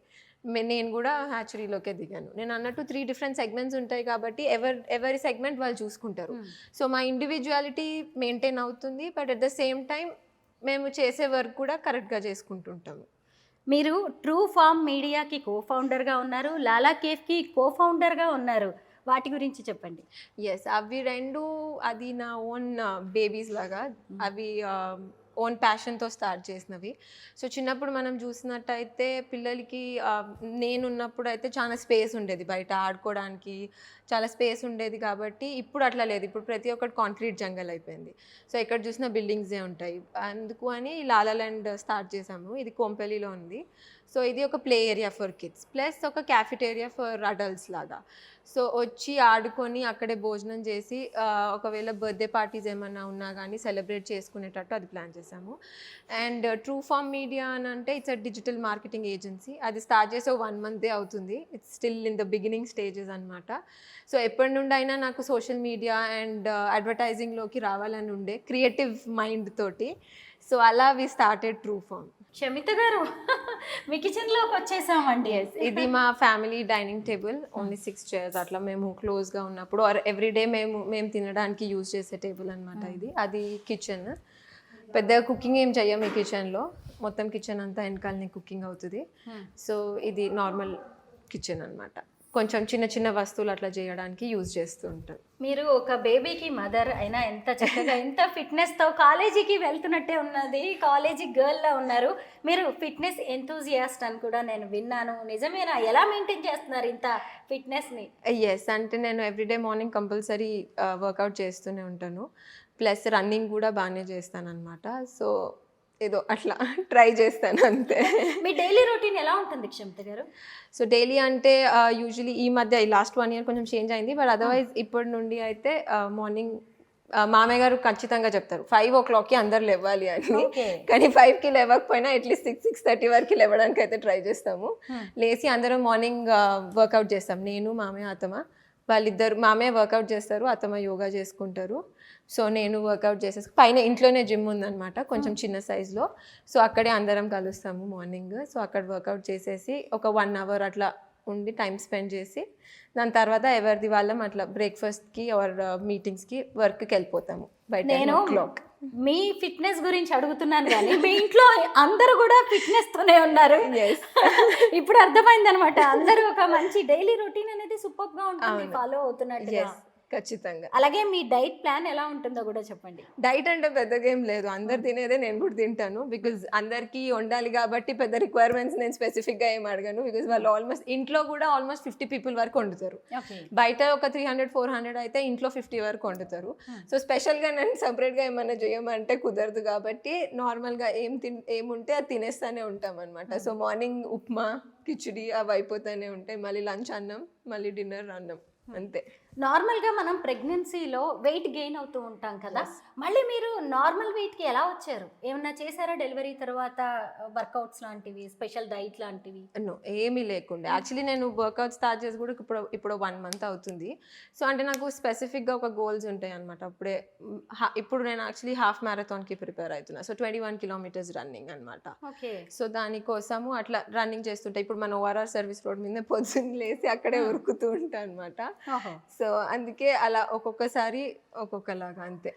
నేను కూడా హ్యాచరీలోకే దిగాను. నేను అన్నట్టు 3 different సెగ్మెంట్స్ ఉంటాయి కాబట్టి ఎవరి సెగ్మెంట్ వాళ్ళు చూసుకుంటారు. సో మా ఇండివిజువాలిటీ మెయింటైన్ అవుతుంది, but at the same time మేము చేసే వర్క్ కూడా కరెక్ట్గా చేసుకుంటుంటాము. మీరు ట్రూ ఫార్మ్ మీడియాకి కో-ఫౌండర్గా ఉన్నారు, లాలా కేఫ్కి కో-ఫౌండర్గా ఉన్నారు. వాటి గురించి చెప్పండి. ఎస్, అవి రెండు అది నా ఓన్ బేబీస్ లాగా, అవి ఓన్ ప్యాషన్తో స్టార్ట్ చేసినవి. సో చిన్నప్పుడు మనం చూసినట్టయితే పిల్లలకి నేనున్నప్పుడు అయితే చాలా స్పేస్ ఉండేది, బయట ఆడుకోవడానికి చాలా స్పేస్ ఉండేది. కాబట్టి ఇప్పుడు అట్లా లేదు, ఇప్పుడు ప్రతి ఒక్కటి కాంక్రీట్ జంగల్ అయిపోయింది. సో ఎక్కడ చూసినా బిల్డింగ్సే ఉంటాయి. అందుకు అని లాలా ల్యాండ్ స్టార్ట్ చేసాము. ఇది కోంపల్లిలో ఉంది. సో ఇది ఒక play area for kids plus ఒక క్యాఫిటేరియా ఫర్ అడల్ట్స్ లాగా. సో వచ్చి ఆడుకొని అక్కడే భోజనం చేసి ఒకవేళ బర్త్డే పార్టీస్ ఏమన్నా ఉన్నా కానీ సెలబ్రేట్ చేసుకునేటట్టు అది ప్లాన్ చేసాము. అండ్ ట్రూ ఫార్మ్ మీడియా అని అంటే it's a digital marketing agency. అది స్టార్ట్ చేసి 1 month అవుతుంది. It's still in the beginning stages అనమాట. సో ఎప్పటి నుండి అయినా నాకు సోషల్ మీడియా అండ్ అడ్వర్టైజింగ్లోకి రావాలని ఉండే క్రియేటివ్ మైండ్ తోటి. సో అలా we started true form. Shamita గారు మీ కిచెన్లోకి వచ్చేసామండి. ఇది మా family dining table, only 6 chairs. అట్లా మేము క్లోజ్గా ఉన్నప్పుడు ఆర్ ఎవ్రీడే మేము తినడానికి యూజ్ చేసే టేబుల్ అనమాట ఇది. అది కిచెన్. పెద్దగా కుకింగ్ ఏం చెయ్యం ఈ కిచెన్లో, మొత్తం కిచెన్ అంతా వెనకాలనే కుకింగ్ అవుతుంది. సో ఇది నార్మల్ కిచెన్ అనమాట. కొంచెం చిన్న చిన్న వస్తువులు అట్లా చేయడానికి యూజ్ చేస్తూ ఉంటాం. మీరు ఒక బేబీకి మదర్ అయినా ఎంత చక్కగా ఎంత ఫిట్నెస్తో కాలేజీకి వెళ్తున్నట్టే ఉన్నది, కాలేజీ గర్ల్లా ఉన్నారు. మీరు ఫిట్నెస్ ఎంతూజియాస్ట్ అని కూడా నేను విన్నాను, నిజమేనా? ఎలా మెయింటైన్ చేస్తున్నారు ఇంత ఫిట్నెస్ని? ఎస్, అంటే నేను ఎవ్రీడే మార్నింగ్ కంపల్సరీ వర్కౌట్ చేస్తూనే ఉంటాను. ప్లస్ రన్నింగ్ కూడా బాగానే చేస్తాను అనమాట. సో ఏదో అట్లా ట్రై చేస్తాను అంతే. మీ డైలీ రొటీన్ ఎలా ఉంటుంది క్షమిత గారు? సో డైలీ అంటే యూజువలీ ఈ మధ్య లాస్ట్ 1 year కొంచెం చేంజ్ అయింది, బట్ అదర్వైజ్ ఇప్పటి నుండి అయితే మార్నింగ్ మామయ్య గారు ఖచ్చితంగా చెప్తారు 5 o'clockకి అందరు లేవాలి అని. కానీ 5కి లేవకపోయినా అట్లీస్ట్ 6-6:30 వరకు లేవడానికి అయితే ట్రై చేస్తాము. లేచి అందరం మార్నింగ్ వర్కౌట్ చేస్తాం. నేను, మామయ్య, అత్తమ్మ, వాళ్ళిద్దరు. మామయ్య వర్కౌట్ చేస్తారు, అత్తమ్మ యోగా చేసుకుంటారు. సో నేను వర్కౌట్ చేసేసి పైన ఇంట్లోనే జిమ్ ఉందన్నమాట, కొంచెం చిన్న సైజులో. సో అక్కడే అందరం కలుస్తాము మార్నింగ్. సో అక్కడ వర్కౌట్ చేసేసి ఒక 1 hour అట్లా ఉండి టైం స్పెండ్ చేసి దాని తర్వాత ఎవరిది వాళ్ళం అట్లా బ్రేక్ఫాస్ట్కి ఆర్ మీటింగ్స్కి వర్క్కి వెళ్ళిపోతాము బయట. నేను మీ ఫిట్నెస్ గురించి అడుగుతున్నాను కానీ మీ ఇంట్లో అందరూ కూడా ఫిట్నెస్తోనే ఉన్నారు. ఇప్పుడు అర్థమైంది అనమాట, అందరూ ఒక మంచి డైలీ రొటీన్ అనేది సూపర్గా ఉంటుంది, ఫాలో అవుతున్నట్టు. ఖచ్చితంగా. అలాగే మీ డైట్ ప్లాన్ ఎలా ఉంటుందో కూడా చెప్పండి. డైట్ అంటే పెద్దగా ఏం లేదు, అందరు తినేదే నేను కూడా తింటాను. బికాజ్ అందరికీ వండాలి కాబట్టి పెద్ద రిక్వైర్మెంట్స్ నేను స్పెసిఫిక్గా ఏం అడగను. బికాజ్ వాళ్ళు ఇంట్లో కూడా ఆల్మోస్ట్ 50 people వరకు వండుతారు. బయట ఒక 300-400 అయితే ఇంట్లో 50 వరకు వండుతారు. సో స్పెషల్గా నేను సపరేట్గా ఏమన్నా చేయమంటే కుదరదు కాబట్టి నార్మల్గా ఏముంటే అది తినేస్తానే ఉంటాం అనమాట. సో మార్నింగ్ ఉప్మా, కిచిడి అవి అయిపోతూనే ఉంటాయి. మళ్ళీ లంచ్ అన్నం, మళ్ళీ డిన్నర్ అన్నం, అంతే. నార్మల్గా మనం ప్రెగ్నెన్సీలో వెయిట్ గెయిన్ అవుతూ ఉంటాం కదా, మళ్ళీ మీరు నార్మల్ వెయిట్కి ఎలా వచ్చారు? ఏమన్నా చేశారా డెలివరీ తర్వాత? వర్కౌట్స్ లాంటివి, స్పెషల్ డైట్ లాంటివి? నో, ఏమీ లేకుండా. యాక్చువల్లీ నేను వర్కౌట్ స్టార్ట్ చేసి కూడా ఇప్పుడు 1 month అవుతుంది. సో అంటే నాకు స్పెసిఫిక్గా ఒక గోల్స్ ఉంటాయి అనమాట. ఇప్పుడు నేను యాక్చువల్లీ హాఫ్ మ్యారథాన్కి ప్రిపేర్ అవుతున్నా. సో 21 kilometers రన్నింగ్ అనమాట. సో దానికోసము అట్లా రన్నింగ్ చేస్తుంటా. ఇప్పుడు మన ORR సర్వీస్ రోడ్ మీద పొద్దున్న లేసి అక్కడే ఉరుకుతూ ఉంటా అనమాట. సో అందుకే అలా ఒక్కొక్కసారి ఒక్కొక్కలాగా, అంతే.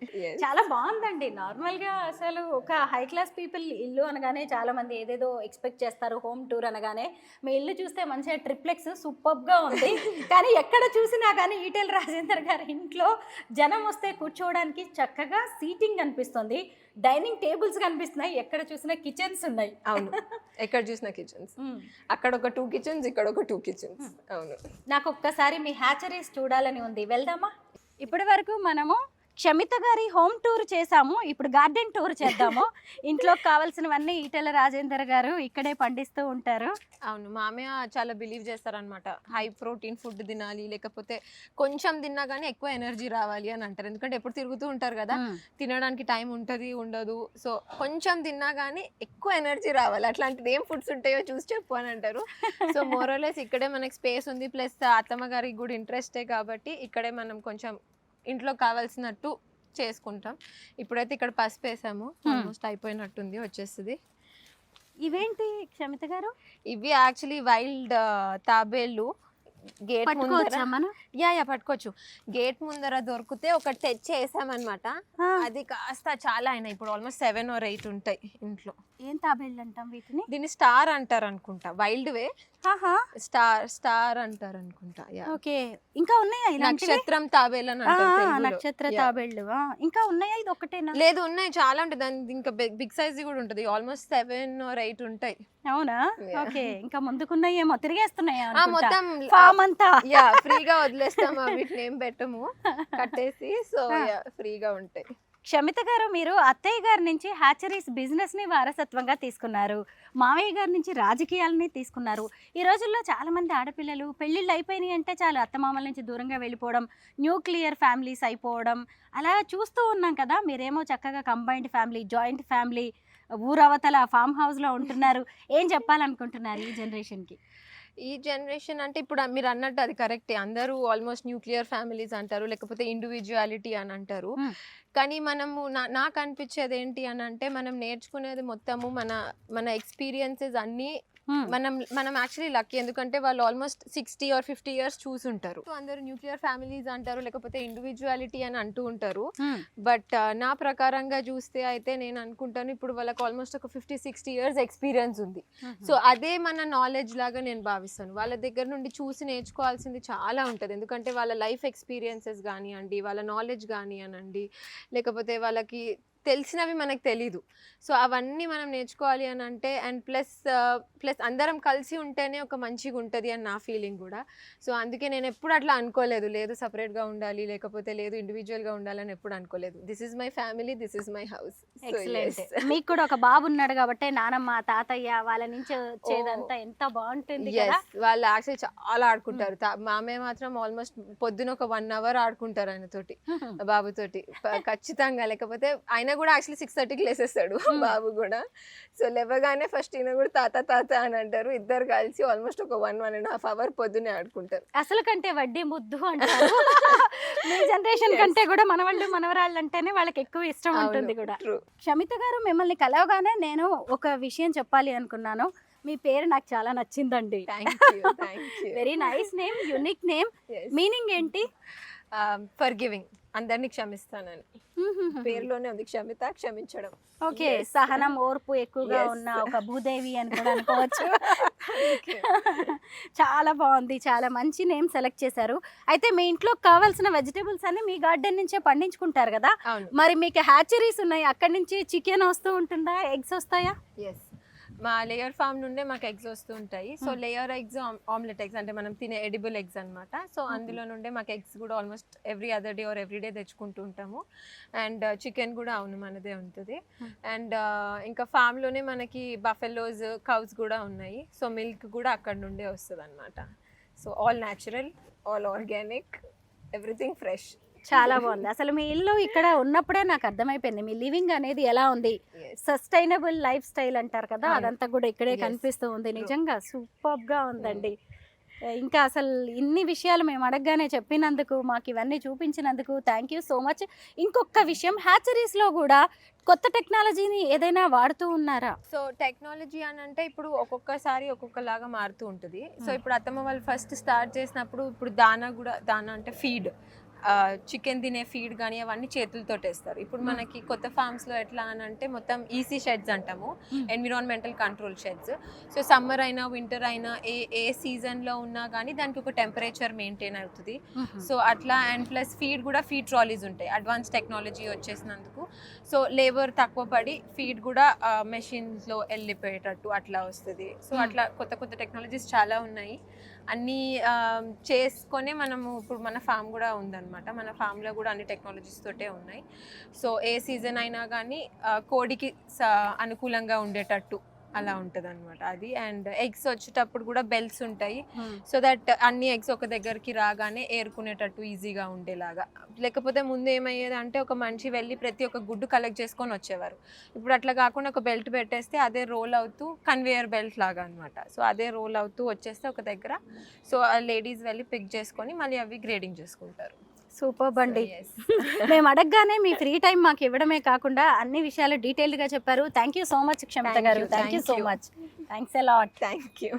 చాలా బాగుందండి. నార్మల్గా అసలు ఒక హై క్లాస్ పీపుల్ ఇల్లు అనగానే చాలా మంది ఏదేదో ఎక్స్పెక్ట్ చేస్తారు. హోమ్ టూర్ అనగానే మీ ఇల్లు చూస్తే మంచిగా ట్రిప్లెక్స్ సూపర్గా ఉంది. కానీ ఎక్కడ చూసినా కానీ ఈటెల రాజేందర్ గారి ఇంట్లో జనం వస్తే కూర్చోవడానికి చక్కగా సీటింగ్ కనిపిస్తుంది, డైనింగ్ టేబుల్స్ కనిపిస్తున్నాయి, ఎక్కడ చూసినా కిచెన్స్ ఉన్నాయి. అవును, ఎక్కడ చూసినా కిచెన్స్. అక్కడ ఒక 2 kitchens, ఇక్కడ ఒక 2 kitchens. అవును. నాకు ఒక్కసారి మీ హ్యాచరీస్ చూడాలని ఉంది, వెళ్దామా? ఇప్పటి వరకు మనము క్షమిత గారి హోమ్ టూర్ చేసాము, ఇప్పుడు గార్డెన్ టూర్ చేద్దాము. ఇంట్లోకి కావాల్సినవన్నీ ఈటెల రాజేందర్ గారు ఇక్కడే పండిస్తూ ఉంటారు. అవును, మామయ్య చాలా బిలీవ్ చేస్తారనమాట. హై ప్రోటీన్ ఫుడ్ తినాలి, లేకపోతే కొంచెం తిన్నా కానీ ఎక్కువ ఎనర్జీ రావాలి అని అంటారు. ఎందుకంటే ఎప్పుడు తిరుగుతూ ఉంటారు కదా, తినడానికి టైం ఉంటుంది ఉండదు. సో కొంచెం తిన్నా కానీ ఎక్కువ ఎనర్జీ రావాలి, అట్లాంటిది ఏం ఫుడ్స్ ఉంటాయో చూసి చెప్పు అని అంటారు. సో మోరలెస్ ఇక్కడే మనకి స్పేస్ ఉంది, ప్లస్ అత్తమ్మ గారికి కూడా ఇంట్రెస్టే కాబట్టి ఇక్కడే మనం కొంచెం ఇంట్లో కావాల్సినట్టు చేసుకుంటాం. ఇప్పుడైతే ఇక్కడ పసుపు వేసాము, ఆల్మోస్ట్ అయిపోయినట్టుంది, వచ్చేస్తుంది. ఇవేంటి క్షమిత గారు? ఇవి యాక్చువల్లీ వైల్డ్ తాబేళ్ళు. గేట్ పట్టుకోవచ్చా మనం? యా పట్టుకోవచ్చు. గేట్ ముందర దొరికితే ఒకటి తెచ్చి వేసామన్నమాట. అది కాస్త చాలా అయినాయి, ఇప్పుడు ఆల్మోస్ట్ 7 or 8 ఉంటాయి ఇంట్లో. ఏం తాబేళ్ళు అంటాం వీటిని? దీన్ని స్టార్ అంటారు అనుకుంటా, వైల్డ్ వే స్టార్ అంటారు అనుకుంటా. ఓకే, ఇంకా ఉన్నాయా ఇలాంటివి? నక్షత్రం తాబేలు అని అంటారు తెలుగులో. నక్షత్ర తాబేళ్ళు ఇంకా ఉన్నాయా? ఇది ఒకటేనా? లేదు, ఉన్నాయి, చాలా ఉంటాయి. దాని ఇంకా బిగ్ సైజ్ కూడా ఉంటుంది, ఆల్మోస్ట్ 7 or 8 ఉంటాయి. అవునా? ఓకే, ఇంకా ముందుకున్నాయేమో, తిరిగేస్తున్నాయా మొత్తం ఫామ్ అంతా? ఫ్రీగా వదిలేస్తాము, వీటిని ఏం పెట్టము, కట్టేసి. సో ఫ్రీగా ఉంటాయి. క్షమిత గారు, మీరు అత్తయ్య గారి నుంచి హ్యాచరీస్ బిజినెస్ ని వారసత్వంగా తీసుకున్నారు, మావయ్య గారి నుంచి రాజకీయాలని తీసుకున్నారు. ఈ రోజుల్లో చాలా మంది ఆడపిల్లలు పెళ్ళిళ్ళు అయిపోయినాయి అంటే చాలు అత్తమామల నుంచి దూరంగా వెళ్ళిపోవడం, న్యూక్లియర్ ఫ్యామిలీస్ అయిపోవడం అలా చూస్తూ ఉన్నాం కదా. మీరేమో చక్కగా కంబైన్డ్ ఫ్యామిలీ, జాయింట్ ఫ్యామిలీ, ఊరవతల ఫామ్ హౌస్ లో ఉంటున్నారు. ఏం చెప్పాలనుకుంటున్నారు ఈ జనరేషన్ కి? ఈ జనరేషన్ అంటే ఇప్పుడు మీరు అన్నట్టు అది కరెక్టే, అందరూ ఆల్మోస్ట్ న్యూక్లియర్ ఫ్యామిలీస్ అంటారు, లేకపోతే ఇండివిజువాలిటీ అని అంటారు. కానీ మనము నాకు అనిపించేది ఏంటి అని అంటే, మనం నేర్చుకునేది మొత్తము మన ఎక్స్పీరియన్సెస్ అన్నీ మనం యాక్చువల్లీ లక్కీ, ఎందుకంటే వాళ్ళు ఆల్మోస్ట్ 60 or 50 years చూసుంటారు. సో అందరూ న్యూక్లియర్ ఫ్యామిలీస్ అంటారు, లేకపోతే ఇండివిజువాలిటీ అని అంటూ ఉంటారు. బట్ నా ప్రకారంగా చూస్తే అయితే నేను అనుకుంటాను, ఇప్పుడు వాళ్ళకి ఆల్మోస్ట్ ఒక 50-60 years ఎక్స్పీరియన్స్ ఉంది. సో అదే మన నాలెడ్జ్ లాగా నేను భావిస్తాను. వాళ్ళ దగ్గర నుండి చూసి నేర్చుకోవాల్సింది చాలా ఉంటుంది, ఎందుకంటే వాళ్ళ లైఫ్ ఎక్స్పీరియన్సెస్ కానివ్వండి, వాళ్ళ నాలెడ్జ్ కానివ్వండి, లేకపోతే వాళ్ళకి తెలిసినవి మనకు తెలీదు. సో అవన్నీ మనం నేర్చుకోవాలి అని అంటే, అండ్ ప్లస్ అందరం కలిసి ఉంటేనే ఒక మంచిగా ఉంటుంది అని నా ఫీలింగ్ కూడా. సో అందుకే నేను ఎప్పుడు అట్లా అనుకోలేదు, లేదు సపరేట్గా ఉండాలి, లేకపోతే లేదు ఇండివిజువల్గా ఉండాలని ఎప్పుడు అనుకోలేదు. This is my family, this is my house. మీకు కూడా ఒక బాబు ఉన్నాడు కాబట్టి నానమ్మ తాతయ్య వాళ్ళ నుంచి వచ్చేదంతా ఎంత బాగుంటుంది కదా. వాళ్ళు యాక్చువల్లీ చాలా ఆడుకుంటారు. మామయ్య మాత్రం ఆల్మోస్ట్ పొద్దున ఒక 1 hour ఆడుకుంటారు ఆయనతోటి, బాబుతోటి ఖచ్చితంగా. లేకపోతే ఆయన కూడా యాక్చువల్లీ 6:30కి లేసేస్తాడు బాబు కూడా. సో లేవగానే ఫస్ట్ ఈయన కూడా తాత తాత అని అంటారు. ఇద్దరు కలిసి ఆల్మోస్ట్ ఒక 1.5 hour పొద్దునే ఆడుకుంటారు. అసలు కంటే వడ్డీ ముద్దు అంటారు. మీ జనరేషన్ కంటే కూడా మనవాళ్ళు మనవరాళ్ళు అంటేనే వాళ్ళకి ఎక్కువ ఇష్టం ఉంటుంది కూడా. క్షమిత గారు, మిమ్మల్ని కలవగానే నేను ఒక విషయం చెప్పాలి అనుకున్నాను. మీ పేరు నాకు చాలా నచ్చిందండి. Very nice name, unique name. Meaning ఏంటి? ఫర్గివింగ్, అందరినీ క్షమిస్తానని పేరులోనే ఉంది, క్షమిత, క్షమించడం. ఓకే, సహనం, ఓర్పు ఎక్కువగా ఉన్న ఒక భూదేవి అని కూడా అనుకోవచ్చు. చాలా బాగుంది, చాలా మంచి నేమ్ సెలెక్ట్ చేశారు. అయితే మీ ఇంట్లో కావాల్సిన వెజిటేబుల్స్ అన్ని మీ గార్డెన్ నుంచే పండించుకుంటారు కదా. మరి మీకు హ్యాచరీస్ ఉన్నాయి, అక్కడి నుంచి చికెన్ వస్తూ ఉంటుందా, ఎగ్స్ వస్తాయా? ఎస్, మా లేయర్ ఫామ్ నుండే మాకు ఎగ్స్ వస్తూ ఉంటాయి. So layer eggs, omelette eggs అంటే మనం తినే ఎడిబుల్ ఎగ్స్ అనమాట. సో అందులో నుండే మాకు ఎగ్స్ కూడా almost every other day or every day తెచ్చుకుంటూ ఉంటాము. అండ్ చికెన్ కూడా అవును మనదే ఉంటుంది. అండ్ ఇంకా ఫామ్లోనే మనకి బఫెలోస్, కౌస్ కూడా ఉన్నాయి. సో మిల్క్ కూడా అక్కడ నుండే వస్తుంది అనమాట. So all natural, all organic, everything fresh. చాలా బాగుంది. అసలు మీ ఇల్లు ఇక్కడ ఉన్నప్పుడే నాకు అర్థమైపోయింది మీ లివింగ్ అనేది ఎలా ఉంది. సస్టైనబుల్ లైఫ్ స్టైల్ అంటారు కదా, అదంతా కూడా ఇక్కడే కనిపిస్తూ ఉంది. నిజంగా సూపర్ గా ఉందండి. ఇంకా అసలు ఇన్ని విషయాలు మేము అడగగానే చెప్పినందుకు, మాకు ఇవన్నీ చూపించినందుకు థ్యాంక్ యూ సో మచ్. ఇంకొక విషయం, హ్యాచరీస్లో కూడా కొత్త టెక్నాలజీని ఏదైనా వాడుతూ ఉన్నారా? సో టెక్నాలజీ అని అంటే ఇప్పుడు ఒక్కొక్కసారి ఒక్కొక్కలాగా మారుతూ ఉంటుంది. సో ఇప్పుడు అత్తమ్మ వాళ్ళు ఫస్ట్ స్టార్ట్ చేసినప్పుడు ఇప్పుడు దానా అంటే ఫీడ్, చికెన్ తినే ఫీడ్ కానీ అవన్నీ చేతులతో వేస్తారు. ఇప్పుడు మనకి కొత్త ఫార్మ్స్లో ఎట్లా అని అంటే మొత్తం ఈసీ షెడ్స్ అంటాము, environmental control sheds. So summer అయినా వింటర్ అయినా ఏ సీజన్లో ఉన్నా కానీ దానికి ఒక టెంపరేచర్ మెయింటైన్ అవుతుంది. సో అట్లా, అండ్ ప్లస్ ఫీడ్ కూడా ఫీడ్ ట్రాలీస్ ఉంటాయి, అడ్వాన్స్ టెక్నాలజీ వచ్చేసినందుకు. సో లేబర్ తక్కువ పడి ఫీడ్ కూడా మెషిన్స్లో వెళ్ళిపోయేటట్టు అట్లా వస్తుంది. సో అట్లా కొత్త కొత్త టెక్నాలజీస్ చాలా ఉన్నాయి. అన్నీ చేసుకొని మనము ఇప్పుడు మన ఫామ్ కూడా ఉందన్నమాట. అనమాట. మన ఫామ్లో కూడా అన్ని టెక్నాలజీస్ తోటే ఉన్నాయి. సో ఏ సీజన్ అయినా కానీ కోడికి అనుకూలంగా ఉండేటట్టు అలా ఉంటుంది అనమాట అది. అండ్ ఎగ్స్ వచ్చేటప్పుడు కూడా బెల్స్ ఉంటాయి, సో దట్ అన్ని ఎగ్స్ ఒక దగ్గరికి రాగానే ఏరుకునేటట్టు ఈజీగా ఉండేలాగా. లేకపోతే ముందు ఏమయ్యేది అంటే ఒక మనిషి వెళ్ళి ప్రతి ఒక్క గుడ్డు కలెక్ట్ చేసుకొని వచ్చేవారు. ఇప్పుడు అట్లా కాకుండా ఒక బెల్ట్ పెట్టేస్తే అదే రోల్ అవుతూ కన్వేయర్ బెల్ట్ లాగా అనమాట. సో అదే రోల్ అవుతూ వచ్చేస్తే ఒక దగ్గర, సో లేడీస్ వెళ్ళి పిక్ చేసుకొని మళ్ళీ అవి గ్రేడింగ్ చేసుకుంటారు. సూపర్ బండి. మేము అడగగానే మీ ఫ్రీ టైం మాకు ఇవ్వడమే కాకుండా అన్ని విషయాలు డీటెయిల్డ్ గా చెప్పారు. థ్యాంక్ యూ సో మచ్ క్షమిత గారు. Thank you so much. Thanks a lot. Thank you.